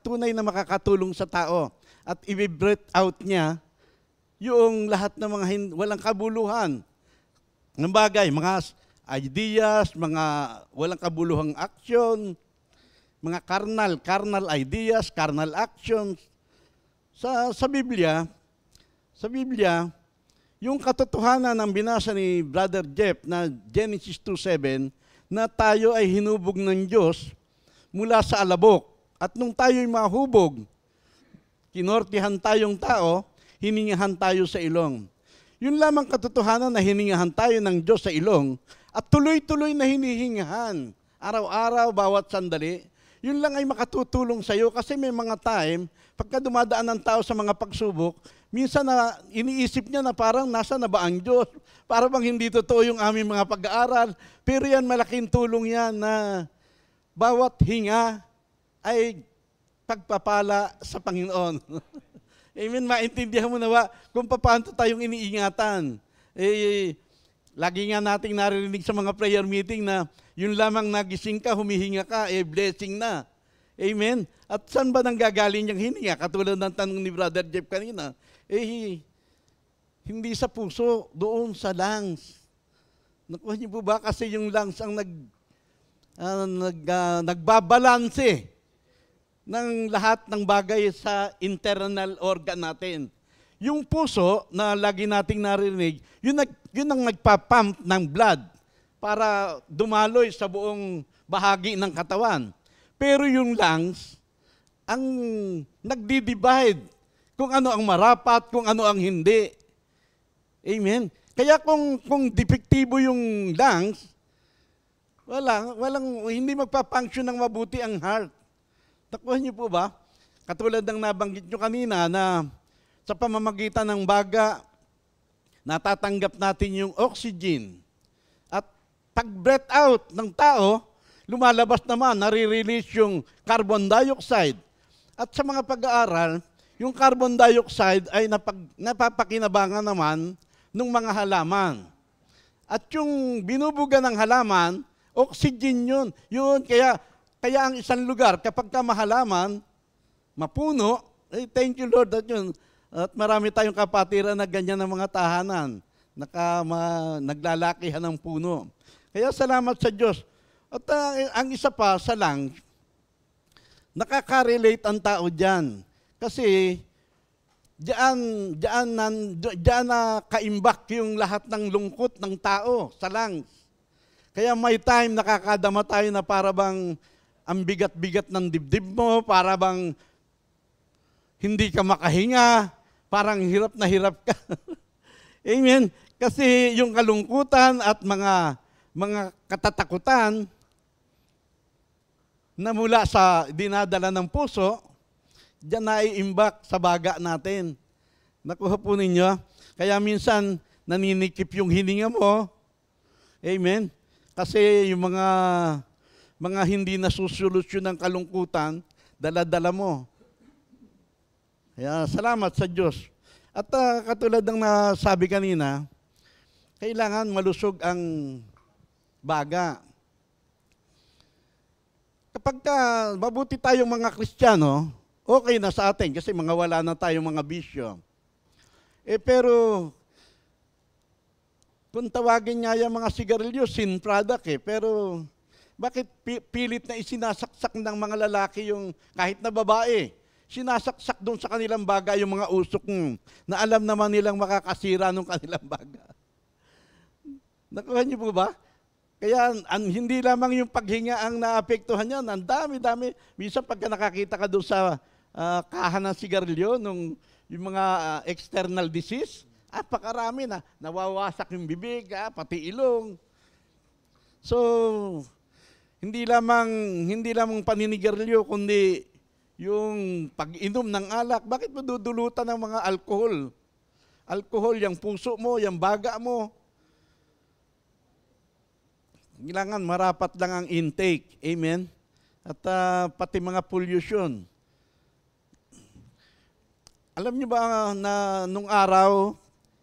tunay na makakatulong sa tao. At i-breathe out niya yung lahat ng mga walang kabuluhan ng bagay, mga ideas, mga walang kabuluhang action, mga carnal ideas, carnal actions. Sa Biblia, yung katotohanan ng binasa ni Brother Jeff na Genesis 2:7, na tayo ay hinubog ng Diyos mula sa alabok. At nung tayo'y mahubog, kinortihan tayong tao, hiningahan tayo sa ilong. Yun lamang katotohanan na hiningahan tayo ng Diyos sa ilong at tuloy-tuloy na hinihingahan. Araw-araw, bawat sandali. Yun lang ay makatutulong sa iyo kasi may mga time, pagka dumadaan ng tao sa mga pagsubok, minsan na iniisip niya na parang nasa na ba ang Diyos? Para bang hindi totoo yung aming mga pag-aaral. Pero yan, malaking tulong yan na bawat hinga ay pagpapala sa Panginoon. Amen, maintindihan mo na ba kung paano tayong iniingatan. Lagi nga nating naririnig sa mga prayer meeting na yun lamang nagising ka, humihinga ka, blessing na. Amen? At saan ba nanggagaling yung hininga? Katulad ng tanong ni Brother Jeff kanina. Hindi sa puso, doon sa lungs. Nakuha niyo po ba? Kasi yung lungs ang nagbabalanse ng lahat ng bagay sa internal organ natin. Yung puso na lagi nating narinig, yun ang nagpapump ng blood para dumaloy sa buong bahagi ng katawan. Pero yung lungs, ang nagdi-divide kung ano ang marapat, kung ano ang hindi. Amen? Kaya kung depektibo yung lungs, hindi magpa-function ng mabuti ang heart. Nakuha niyo po ba? Katulad ng nabanggit niyo kanina na sa pamamagitan ng baga, natatanggap natin yung oxygen. At pag-breath out ng tao, lumalabas naman, nare-release yung carbon dioxide. At sa mga pag-aaral, yung carbon dioxide ay napapakinabangan naman ng mga halaman. At yung binubuga ng halaman, oxygen yun. Kaya ang isang lugar, kapag ka mahalaman, mapuno, thank you Lord at yun. At marami tayong kapatiran na ganyan ng mga tahanan, naglalakihan ng puno. Kaya salamat sa Diyos. At ang isa pa sa lungs, nakaka-relate ang tao dyan. Kasi diyan na kaimbak yung lahat ng lungkot ng tao sa lungs. Kaya may time nakakadama tayo na para bang ang bigat-bigat ng dibdib mo, para bang hindi ka makahinga, parang hirap na hirap ka. Amen? Kasi yung kalungkutan at mga katatakutan na mula sa dinadala ng puso, diyan na iimbak sa baga natin. Nakuha po ninyo? Kaya minsan naninikip yung hininga mo. Amen? Kasi yung mga hindi nasusolusyon ng kalungkutan, dala-dala mo. Kaya salamat sa Diyos. At katulad ng nasabi kanina, kailangan malusog ang baga. Kapag mabuti tayong mga Kristiyano, okay na sa atin kasi wala na tayong mga bisyo. Pero kung tawagin niya yung mga sigarilyo, sin product Pero bakit pilit na isinasaksak ng mga lalaki yung kahit na babae? Sinasaksak doon sa kanilang baga yung mga usok na alam naman nilang makakasira ng kanilang baga. Nakuha niyo po ba? Kaya hindi lamang yung paghinga ang naapektuhan yan. Ang dami-dami. Minsan pagka nakakita ka doon sa kahan ng sigarilyo, yung mga external disease, pakarami na. Nawawasak yung bibig, pati ilong. So, hindi lamang paninigarilyo, kundi yung pag-inom ng alak. Bakit mo dudulutan ng mga alcohol? Alcohol, yung puso mo, yung baga mo. Kailangan marapat lang ang intake. Amen? At pati mga pollution. Alam niyo ba na nung araw,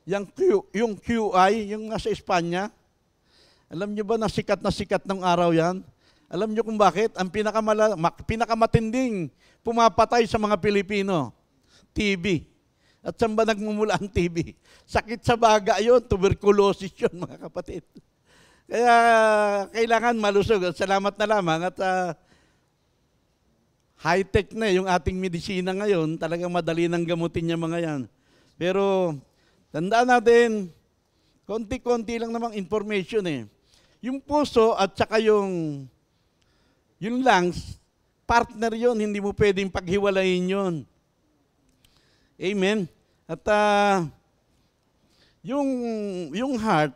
yung QI, yung nasa Espanya, alam niyo ba na sikat nung araw yan? Alam niyo kung bakit? Ang pinakamatinding pumapatay sa mga Pilipino, TB. At saan ba nagmumula ang TB? Sakit sa baga yun, tuberculosis yun, mga kapatid. Kaya kailangan malusog. Salamat na lamang at high-tech na yung ating medisina ngayon. Talagang madali nang gamutin yung mga yan. Pero tandaan natin, konti-konti lang namang information eh. Yung puso at saka yung lungs, partner yon, hindi mo pwedeng paghiwalayin yon. Amen? At yung heart,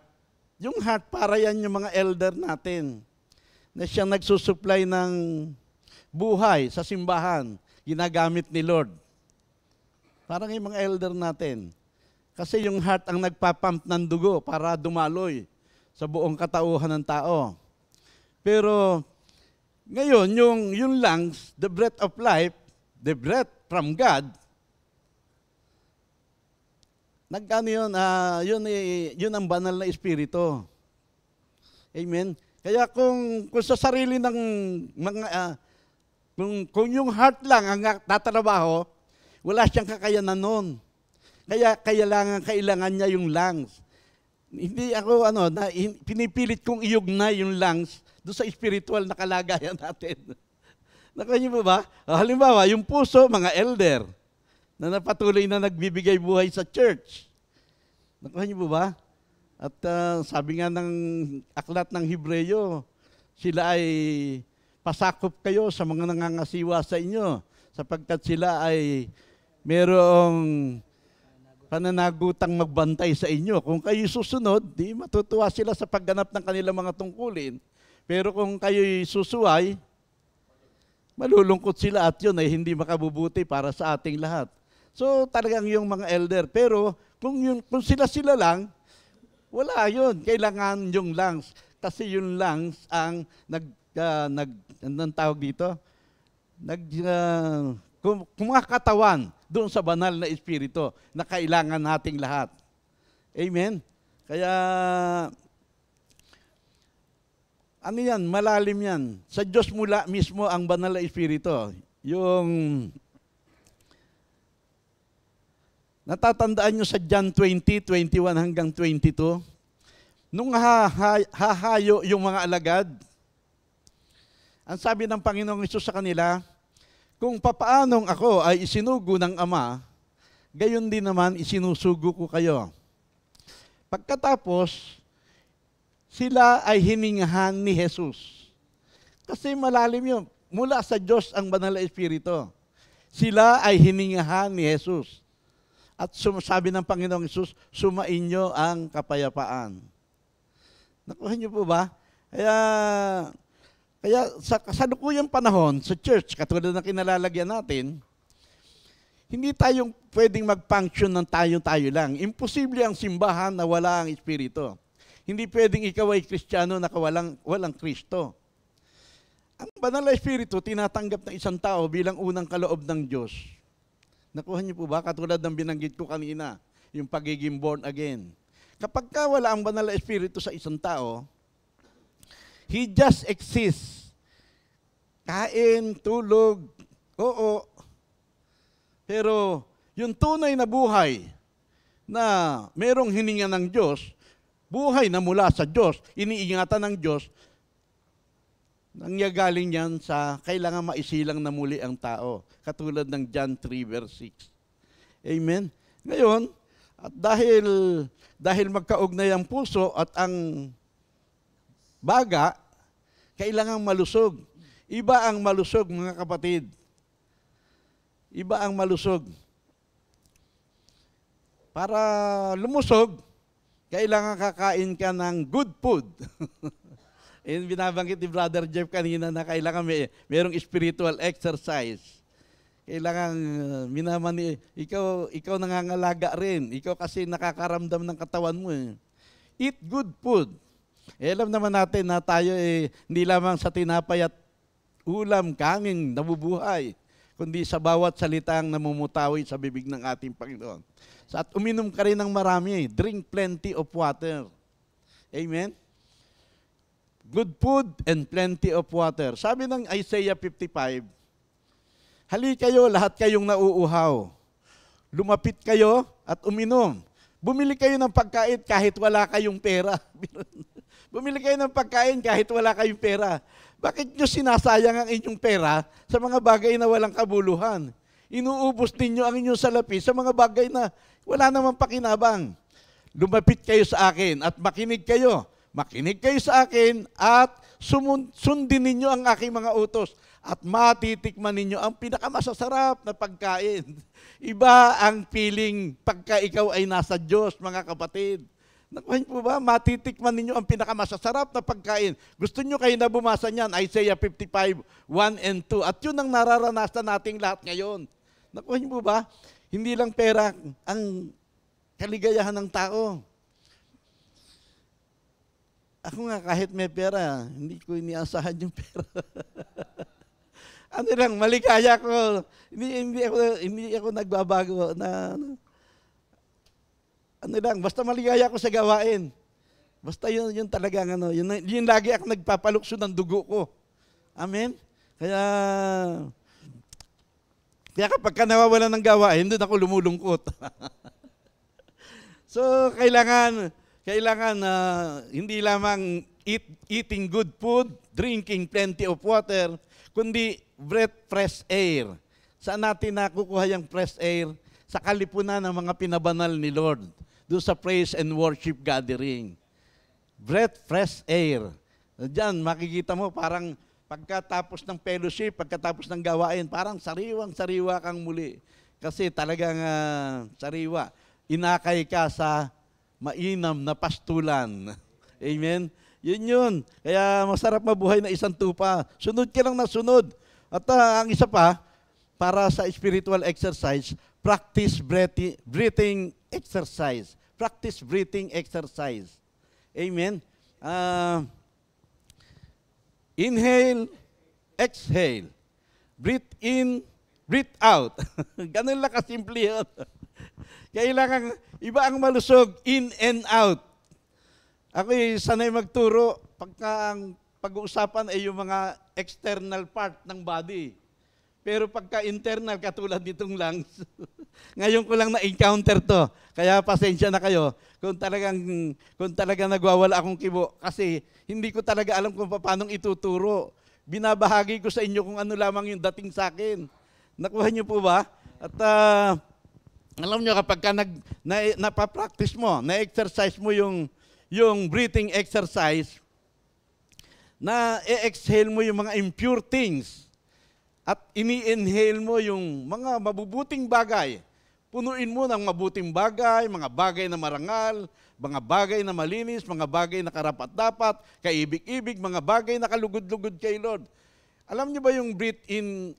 para yan yung mga elder natin na siyang nagsusupply ng buhay sa simbahan, ginagamit ni Lord. Parang yung mga elder natin. Kasi yung heart ang nagpapump ng dugo para dumaloy sa buong katauhan ng tao. Pero ngayon, yung lungs, the breath of life, the breath from God, yun ang banal na espiritu. Amen? Kaya kung sa sarili ng mga, kung yung heart lang ang tatrabaho, wala siyang kakayanan nun. Kaya kailangan niya yung lungs. Hindi ako, pinipilit kong iugnay yung lungs doon sa spiritual na kalagayan natin. Nakuha niyo ba? Halimbawa, yung puso, mga elder, na napatuloy na nagbibigay buhay sa church. Nakuha niyo ba? At sabi nga ng aklat ng Hebreyo, sila ay pasakop kayo sa mga nangangasiwa sa inyo, sapagkat sila ay merong pananagutang magbantay sa inyo. Kung kayo susunod, di matutuwa sila sa pagganap ng kanilang mga tungkulin. Pero kung kayo'y susuway, malulungkot sila at yun ay hindi makabubuti para sa ating lahat. So talagang yung mga elder. Pero kung sila lang, wala yun. Kailangan yung lungs. Kasi yung lungs ang anong tawag dito? Kumakatawan doon sa banal na espiritu na kailangan nating lahat. Amen? Kaya, ano yan? Malalim yan. Sa Diyos mula mismo ang banal na espiritu. Yung natatandaan nyo sa John 20, 21 hanggang 22, nung hahayo yung mga alagad, ang sabi ng Panginoong Hesus sa kanila, kung papaanong ako ay isinugo ng Ama, gayon din naman isinusugo ko kayo. Pagkatapos, sila ay hiningahan ni Jesus. Kasi malalim yun. Mula sa Diyos ang banal na espiritu. Sila ay hiningahan ni Jesus. At sabi ng Panginoong Hesus, sumainyo ang kapayapaan. Nakuha niyo po ba? Kaya sa kasalukuyang panahon, sa church, katulad ng kinalalagyan natin, hindi tayong pwedeng mag-function ng tayo-tayo lang. Imposible ang simbahan na wala ang espiritu. Hindi pwedeng ikaw ay Kristiyano na walang Kristo. Ang banal na espiritu, tinatanggap ng isang tao bilang unang kaloob ng Diyos. Nakuha niyo po ba? Katulad ng binanggit ko kanina, yung pagiging born again. Kapag wala ang banal na espiritu sa isang tao, he just exists. Kain, tulog, oo. Pero yung tunay na buhay na merong hininga ng Diyos, buhay na mula sa Diyos, iniingatan ng Diyos, nangyagaling yan sa kailangan maisilang na muli ang tao. Katulad ng John 3 verse 6. Amen? Ngayon, at dahil magkaugnay ang puso at ang baga, kailangang malusog. Iba ang malusog, mga kapatid. Iba ang malusog. Para lumusog, kailangan kakain ka ng good food. Binabanggit ni Brother Jeff kanina na kailangan mayroong spiritual exercise. Kailangan ikaw nangangalaga rin. Ikaw kasi nakakaramdam ng katawan mo. Eat good food. Alam naman natin na tayo hindi lamang sa tinapay at ulam, kanin, nabubuhay, kundi sa bawat salitang namumutawi sa bibig ng ating Panginoon. At uminom ka rin ng marami. Drink plenty of water. Amen? Good food and plenty of water. Sabi ng Isaiah 55, hali kayo, lahat kayong nauuhaw. Lumapit kayo at uminom. Bumili kayo ng pagkain kahit wala kayong pera. Bumili kayo ng pagkain kahit wala kayong pera. Bakit nyo sinasayang ang inyong pera sa mga bagay na walang kabuluhan? Inuubos ninyo ang inyong salapi sa mga bagay na wala namang pakinabang. Lumapit kayo sa akin at makinig kayo. Makinig kayo sa akin at sundin ninyo ang aking mga utos at matitikman ninyo ang pinakamasasarap na pagkain. Iba ang feeling pagka ikaw ay nasa Diyos, mga kapatid. Nakuha po ba? Matitikman ninyo ang pinakamasasarap na pagkain. Gusto nyo kayo na bumasa niyan, Isaiah 55, 1 and 2. At yun ang nararanasan nating lahat ngayon. Nakuha po ba? Hindi lang pera ang kaligayahan ng tao. Ako nga, kahit may pera, hindi ko iniasahan yung pera. Ano lang, maligaya ko. Hindi ako nagbabago na ano lang, basta maligaya ko sa gawain. Basta yun talagang yun lagi ako nagpapalukso ng dugo ko. Amen? Kaya kapag ka nawawalan ng gawain, doon ako lumulungkot. So, kailangan hindi lamang eating good food, drinking plenty of water, kundi breathe fresh air. Saan natin nakukuha yung fresh air? Sa kalipunan ng mga pinabanal ni Lord, doon sa praise and worship gathering. Breathe fresh air. Diyan, makikita mo parang pagkatapos ng fellowship, pagkatapos ng gawain, parang sariwang-sariwa kang muli. Kasi talagang sariwa. Inakay ka sa mainam na pastulan. Amen? Yun. Kaya masarap mabuhay na isang tupa. Sunod ka lang na sunod. At ang isa pa, para sa spiritual exercise, practice breathing exercise. Practice breathing exercise. Amen? Inhale, exhale. Breathe in, breathe out. Ganun lang kasimple yun. Kailangan, iba ang malusog, in and out. Ako'y sanay magturo, pagka ang pag-uusapan ay yung mga external part ng body. Pero pagka internal, katulad nitong lungs, ngayon ko lang na-encounter to. Kaya pasensya na kayo kung talagang nagwawala akong kibo. Kasi hindi ko talaga alam kung paano ituturo. Binabahagi ko sa inyo kung ano lamang yung dating sa akin. Nakuha niyo po ba? At alam nyo, kapag napapractice mo, na-exercise mo yung breathing exercise, na-exhale mo yung mga impure things, at ini-inhale mo yung mga mabubuting bagay. Punuin mo ng mabuting bagay, mga bagay na marangal, mga bagay na malinis, mga bagay na karapat-dapat, kaibig-ibig, mga bagay na kalugod-lugod kay Lord. Alam niyo ba yung breathing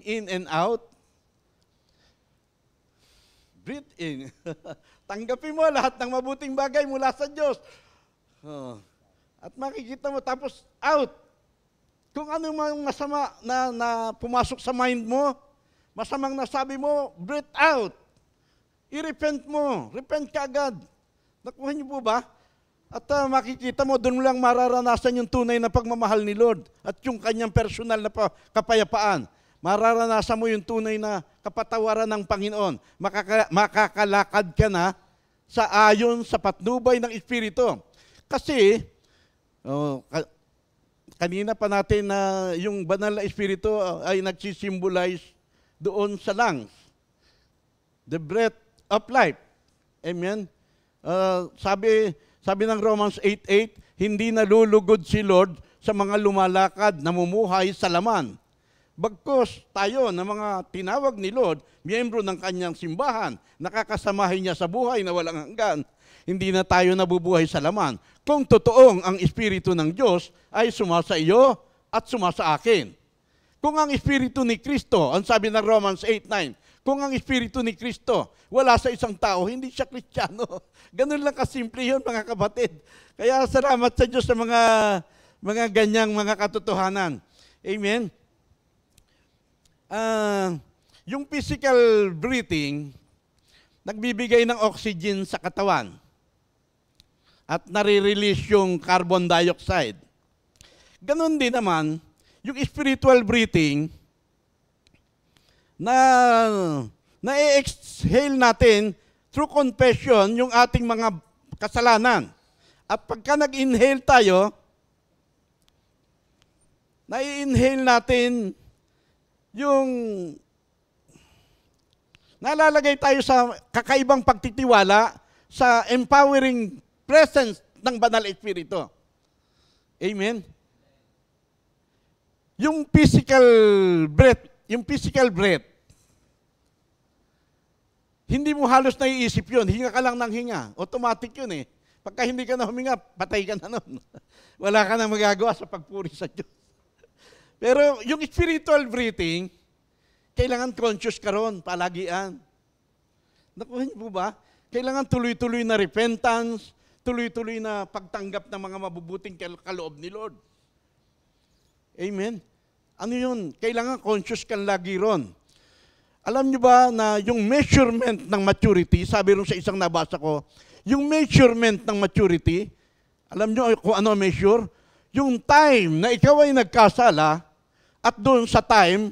in and out? Breathe in. Tanggapin mo lahat ng mabuting bagay mula sa Diyos. At makikita mo, tapos out. Kung ano yung masama na pumasok sa mind mo, masamang nasabi mo, breathe out. I-repent mo. Repent ka agad. Nakuha niyo po ba? At makikita mo, doon mo lang mararanasan yung tunay na pagmamahal ni Lord at yung kanyang personal na kapayapaan. Mararanasan mo yung tunay na kapatawaran ng Panginoon. Makakalakad ka na sa ayon sa patnubay ng Espiritu. Kasi, kanina pa natin na yung banal na Espiritu ay nagsisimbolize doon sa lungs. The breath of life. Amen? Sabi ng Romans 8:8, hindi nalulugod si Lord sa mga lumalakad, namumuhay sa laman. Bagkus tayo na mga tinawag ni Lord, miyembro ng kanyang simbahan, nakakasamahin niya sa buhay na walang hanggan, hindi na tayo nabubuhay sa laman. Kung totoong ang Espiritu ng Diyos ay sumasa iyo at sumasa akin. Kung ang Espiritu ni Kristo, ang sabi ng Romans 8:9, kung ang Espiritu ni Kristo wala sa isang tao, hindi siya Kristiyano. Ganun lang kasimple yun, mga kapatid. Kaya salamat sa Diyos sa mga ganyang mga katotohanan. Amen? Yung physical breathing, nagbibigay ng oxygen sa katawan at nare-release yung carbon dioxide. Ganon din naman, yung spiritual breathing, na-exhale natin through confession yung ating mga kasalanan. At pagka nag-inhale tayo, na-inhale natin yung nalalagay tayo sa kakaibang pagtitiwala sa empowering presence ng Banal Espiritu. Amen? Yung physical breath, hindi mo halos naiisip yun. Hinga ka lang ng hinga. Automatic yun eh. Pagka hindi ka na huminga, patay ka na nun. Wala ka na magagawa sa pagpuri sa Diyos. Pero yung spiritual breathing, kailangan conscious ka ron, palagian. Nakuha niyo po ba? Kailangan tuloy-tuloy na repentance, tuloy-tuloy na pagtanggap ng mga mabubuting kaloob ni Lord. Amen? Ano yun? Kailangan conscious kang lagi ron. Alam niyo ba na yung measurement ng maturity, sabi rin sa isang nabasa ko, yung measurement ng maturity, alam niyo kung ano measure? Yung time na ikaw ay nagkasala at doon sa time,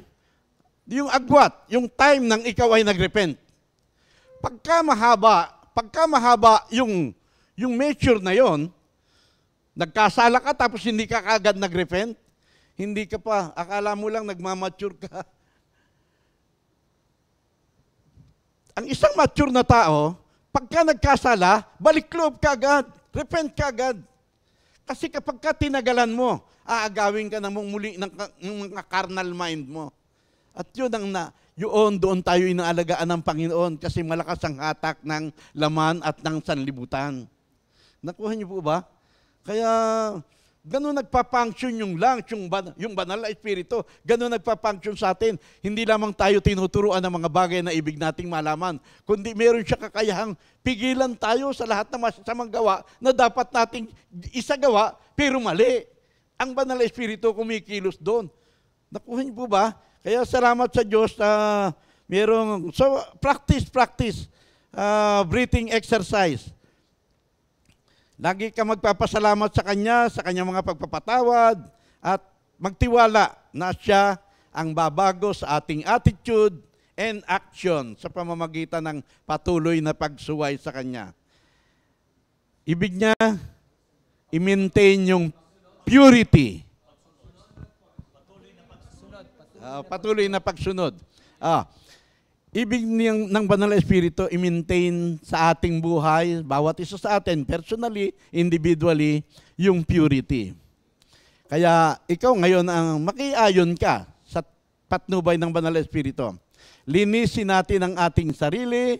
yung agwat, yung time nang ikaw ay nagrepent. Pagka mahaba yung measure na yon, nagkasala ka tapos hindi ka kagad nagrepent, hindi ka pa, akala mo lang nagmamature ka. Ang isang mature na tao, pagka nagkasala, balik loob ka agad, repent ka agad. Kasi kapag ka tinagalan mo, aagawin ka na mong muli ng mga carnal mind mo. At yun doon tayo inaalagaan ng Panginoon kasi malakas ang hatak ng laman at ng sanlibutan. Nakuha niyo po ba? Kaya ganun nagpa-function yung lungs, yung banal na espiritu. Ganun nagpa-function sa atin. Hindi lamang tayo tinuturuan ng mga bagay na ibig nating malaman, kundi meron siya kakayahang pigilan tayo sa lahat ng masasamang gawa na dapat nating isagawa, pero mali. Ang banal na espiritu kumikilos doon. Nakuha niyo po ba? Kaya salamat sa Diyos practice breathing exercise. Lagi ka magpapasalamat sa kanyang mga pagpapatawad, at magtiwala na siya ang babago sa ating attitude and action sa pamamagitan ng patuloy na pagsuway sa Kanya. Ibig niya, i-maintain yung purity. Patuloy na pagsunod. Ibig ng Banal na Espiritu, i-maintain sa ating buhay, bawat isa sa atin, personally, individually, yung purity. Kaya ikaw ngayon ang makiayon ka sa patnubay ng Banal na Espiritu. Linisin natin ang ating sarili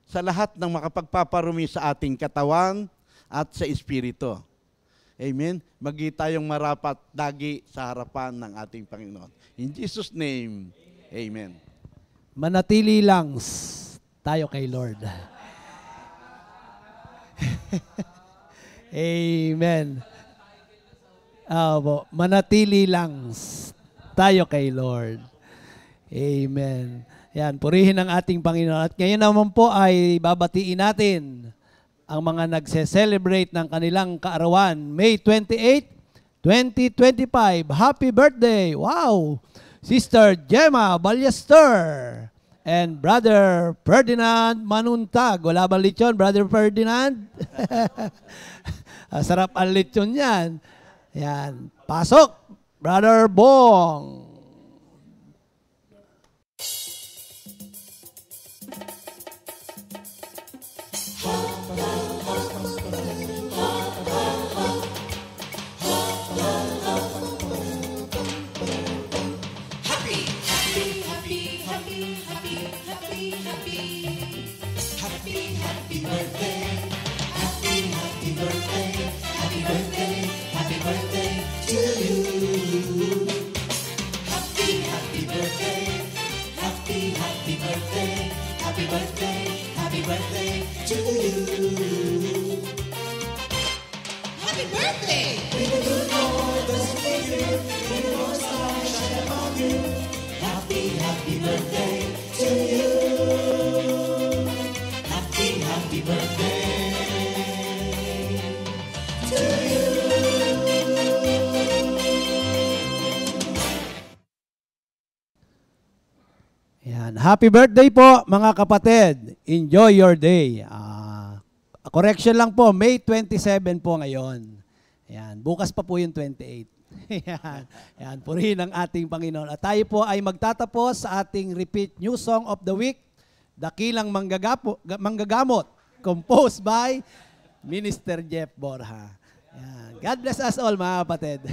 sa lahat ng makapagpaparumi sa ating katawan at sa Espiritu. Amen? Magi tayong marapat dagi sa harapan ng ating Panginoon. In Jesus' name, amen. Manatili lang tayo kay Lord. Amen. Manatili lang tayo kay Lord. Amen. Yan, purihin ang ating Panginoon. At ngayon naman po ay babatiin natin ang mga nagse-celebrate ng kanilang kaarawan. May 28, 2025. Happy birthday! Wow! Sister Gemma Ballester and Brother Ferdinand Manuntag. Wala ba lechon, Brother Ferdinand? Sarap ang lechon yan. Yan. Pasok, Brother Bong. birthday! May the good Lord bless you, may your star shine above you. Happy, happy birthday to you. Happy, happy birthday to you. Yan. Happy birthday po mga kapatid. Enjoy your day. Correction lang po, May 27 po ngayon. Yan. Bukas pa po yung 28. Yan. Yan. Purihin ang ating Panginoon. At tayo po ay magtatapos sa ating repeat new song of the week, Dakilang Manggagamot, composed by Minister Jeff Borja. Yan. God bless us all mga kapatid.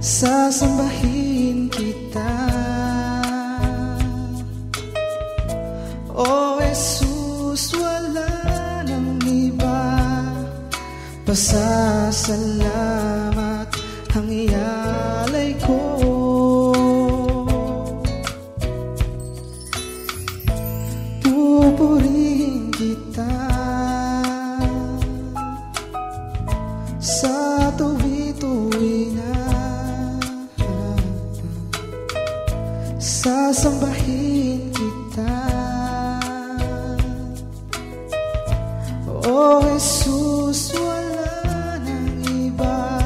Sasambahin kita, O Jesus, wala nang iba. Pasasalamat ang ialay ko. Pupurihin kita sa tuwi-tuwi na. Sasambahin kita, O Jesus, wala nang iba.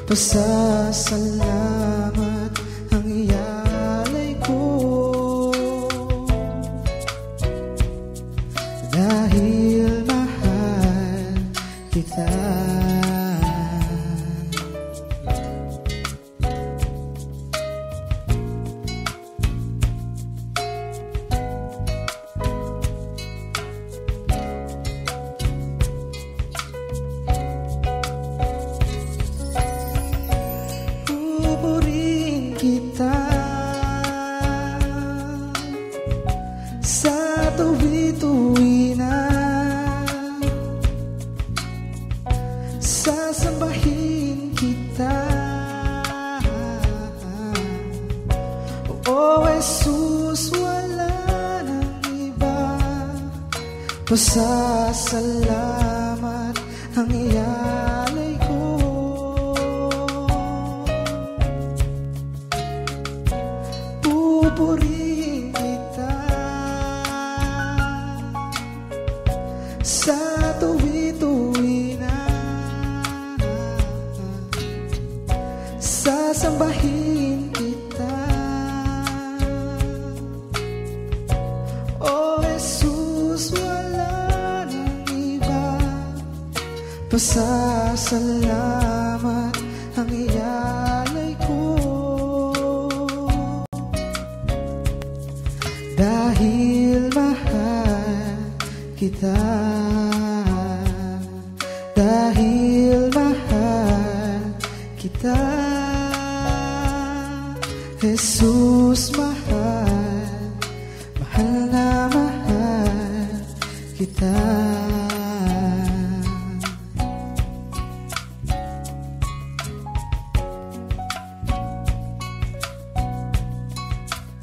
Pasasalamat ang ialay ko, dahil mahal kita. Pupurihin Sasambahin kita, O Jesus, wala nang iba. Pasasalamat ang ialay ko. Pupurihin kita sa tuwi-tuwi na. Sasambahin kita, O Jesus, wala nang iba. Pasasalamat ang ialay ko. Dahil mahal kita, dahil mahal kita, Jesus, mahal, mahal na mahal kita.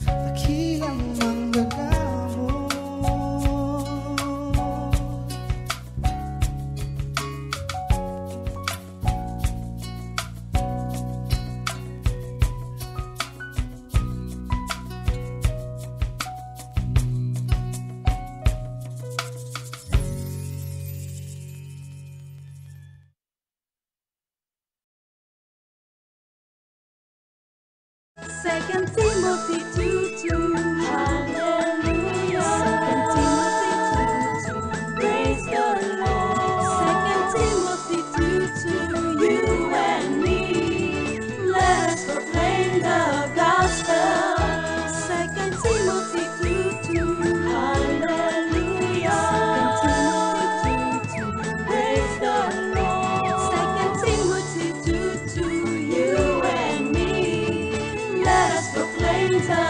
Dakilang manggagamot, Second Timothy 2:2. Hallelujah. Second Timothy 2:2. Praise the Lord. Second Timothy 2:2. You and me, let us proclaim the gospel. Second Timothy 2:2. Hallelujah. Second Timothy 2:2. Praise the Lord. Second Timothy 2:2. You and me, let us proclaim the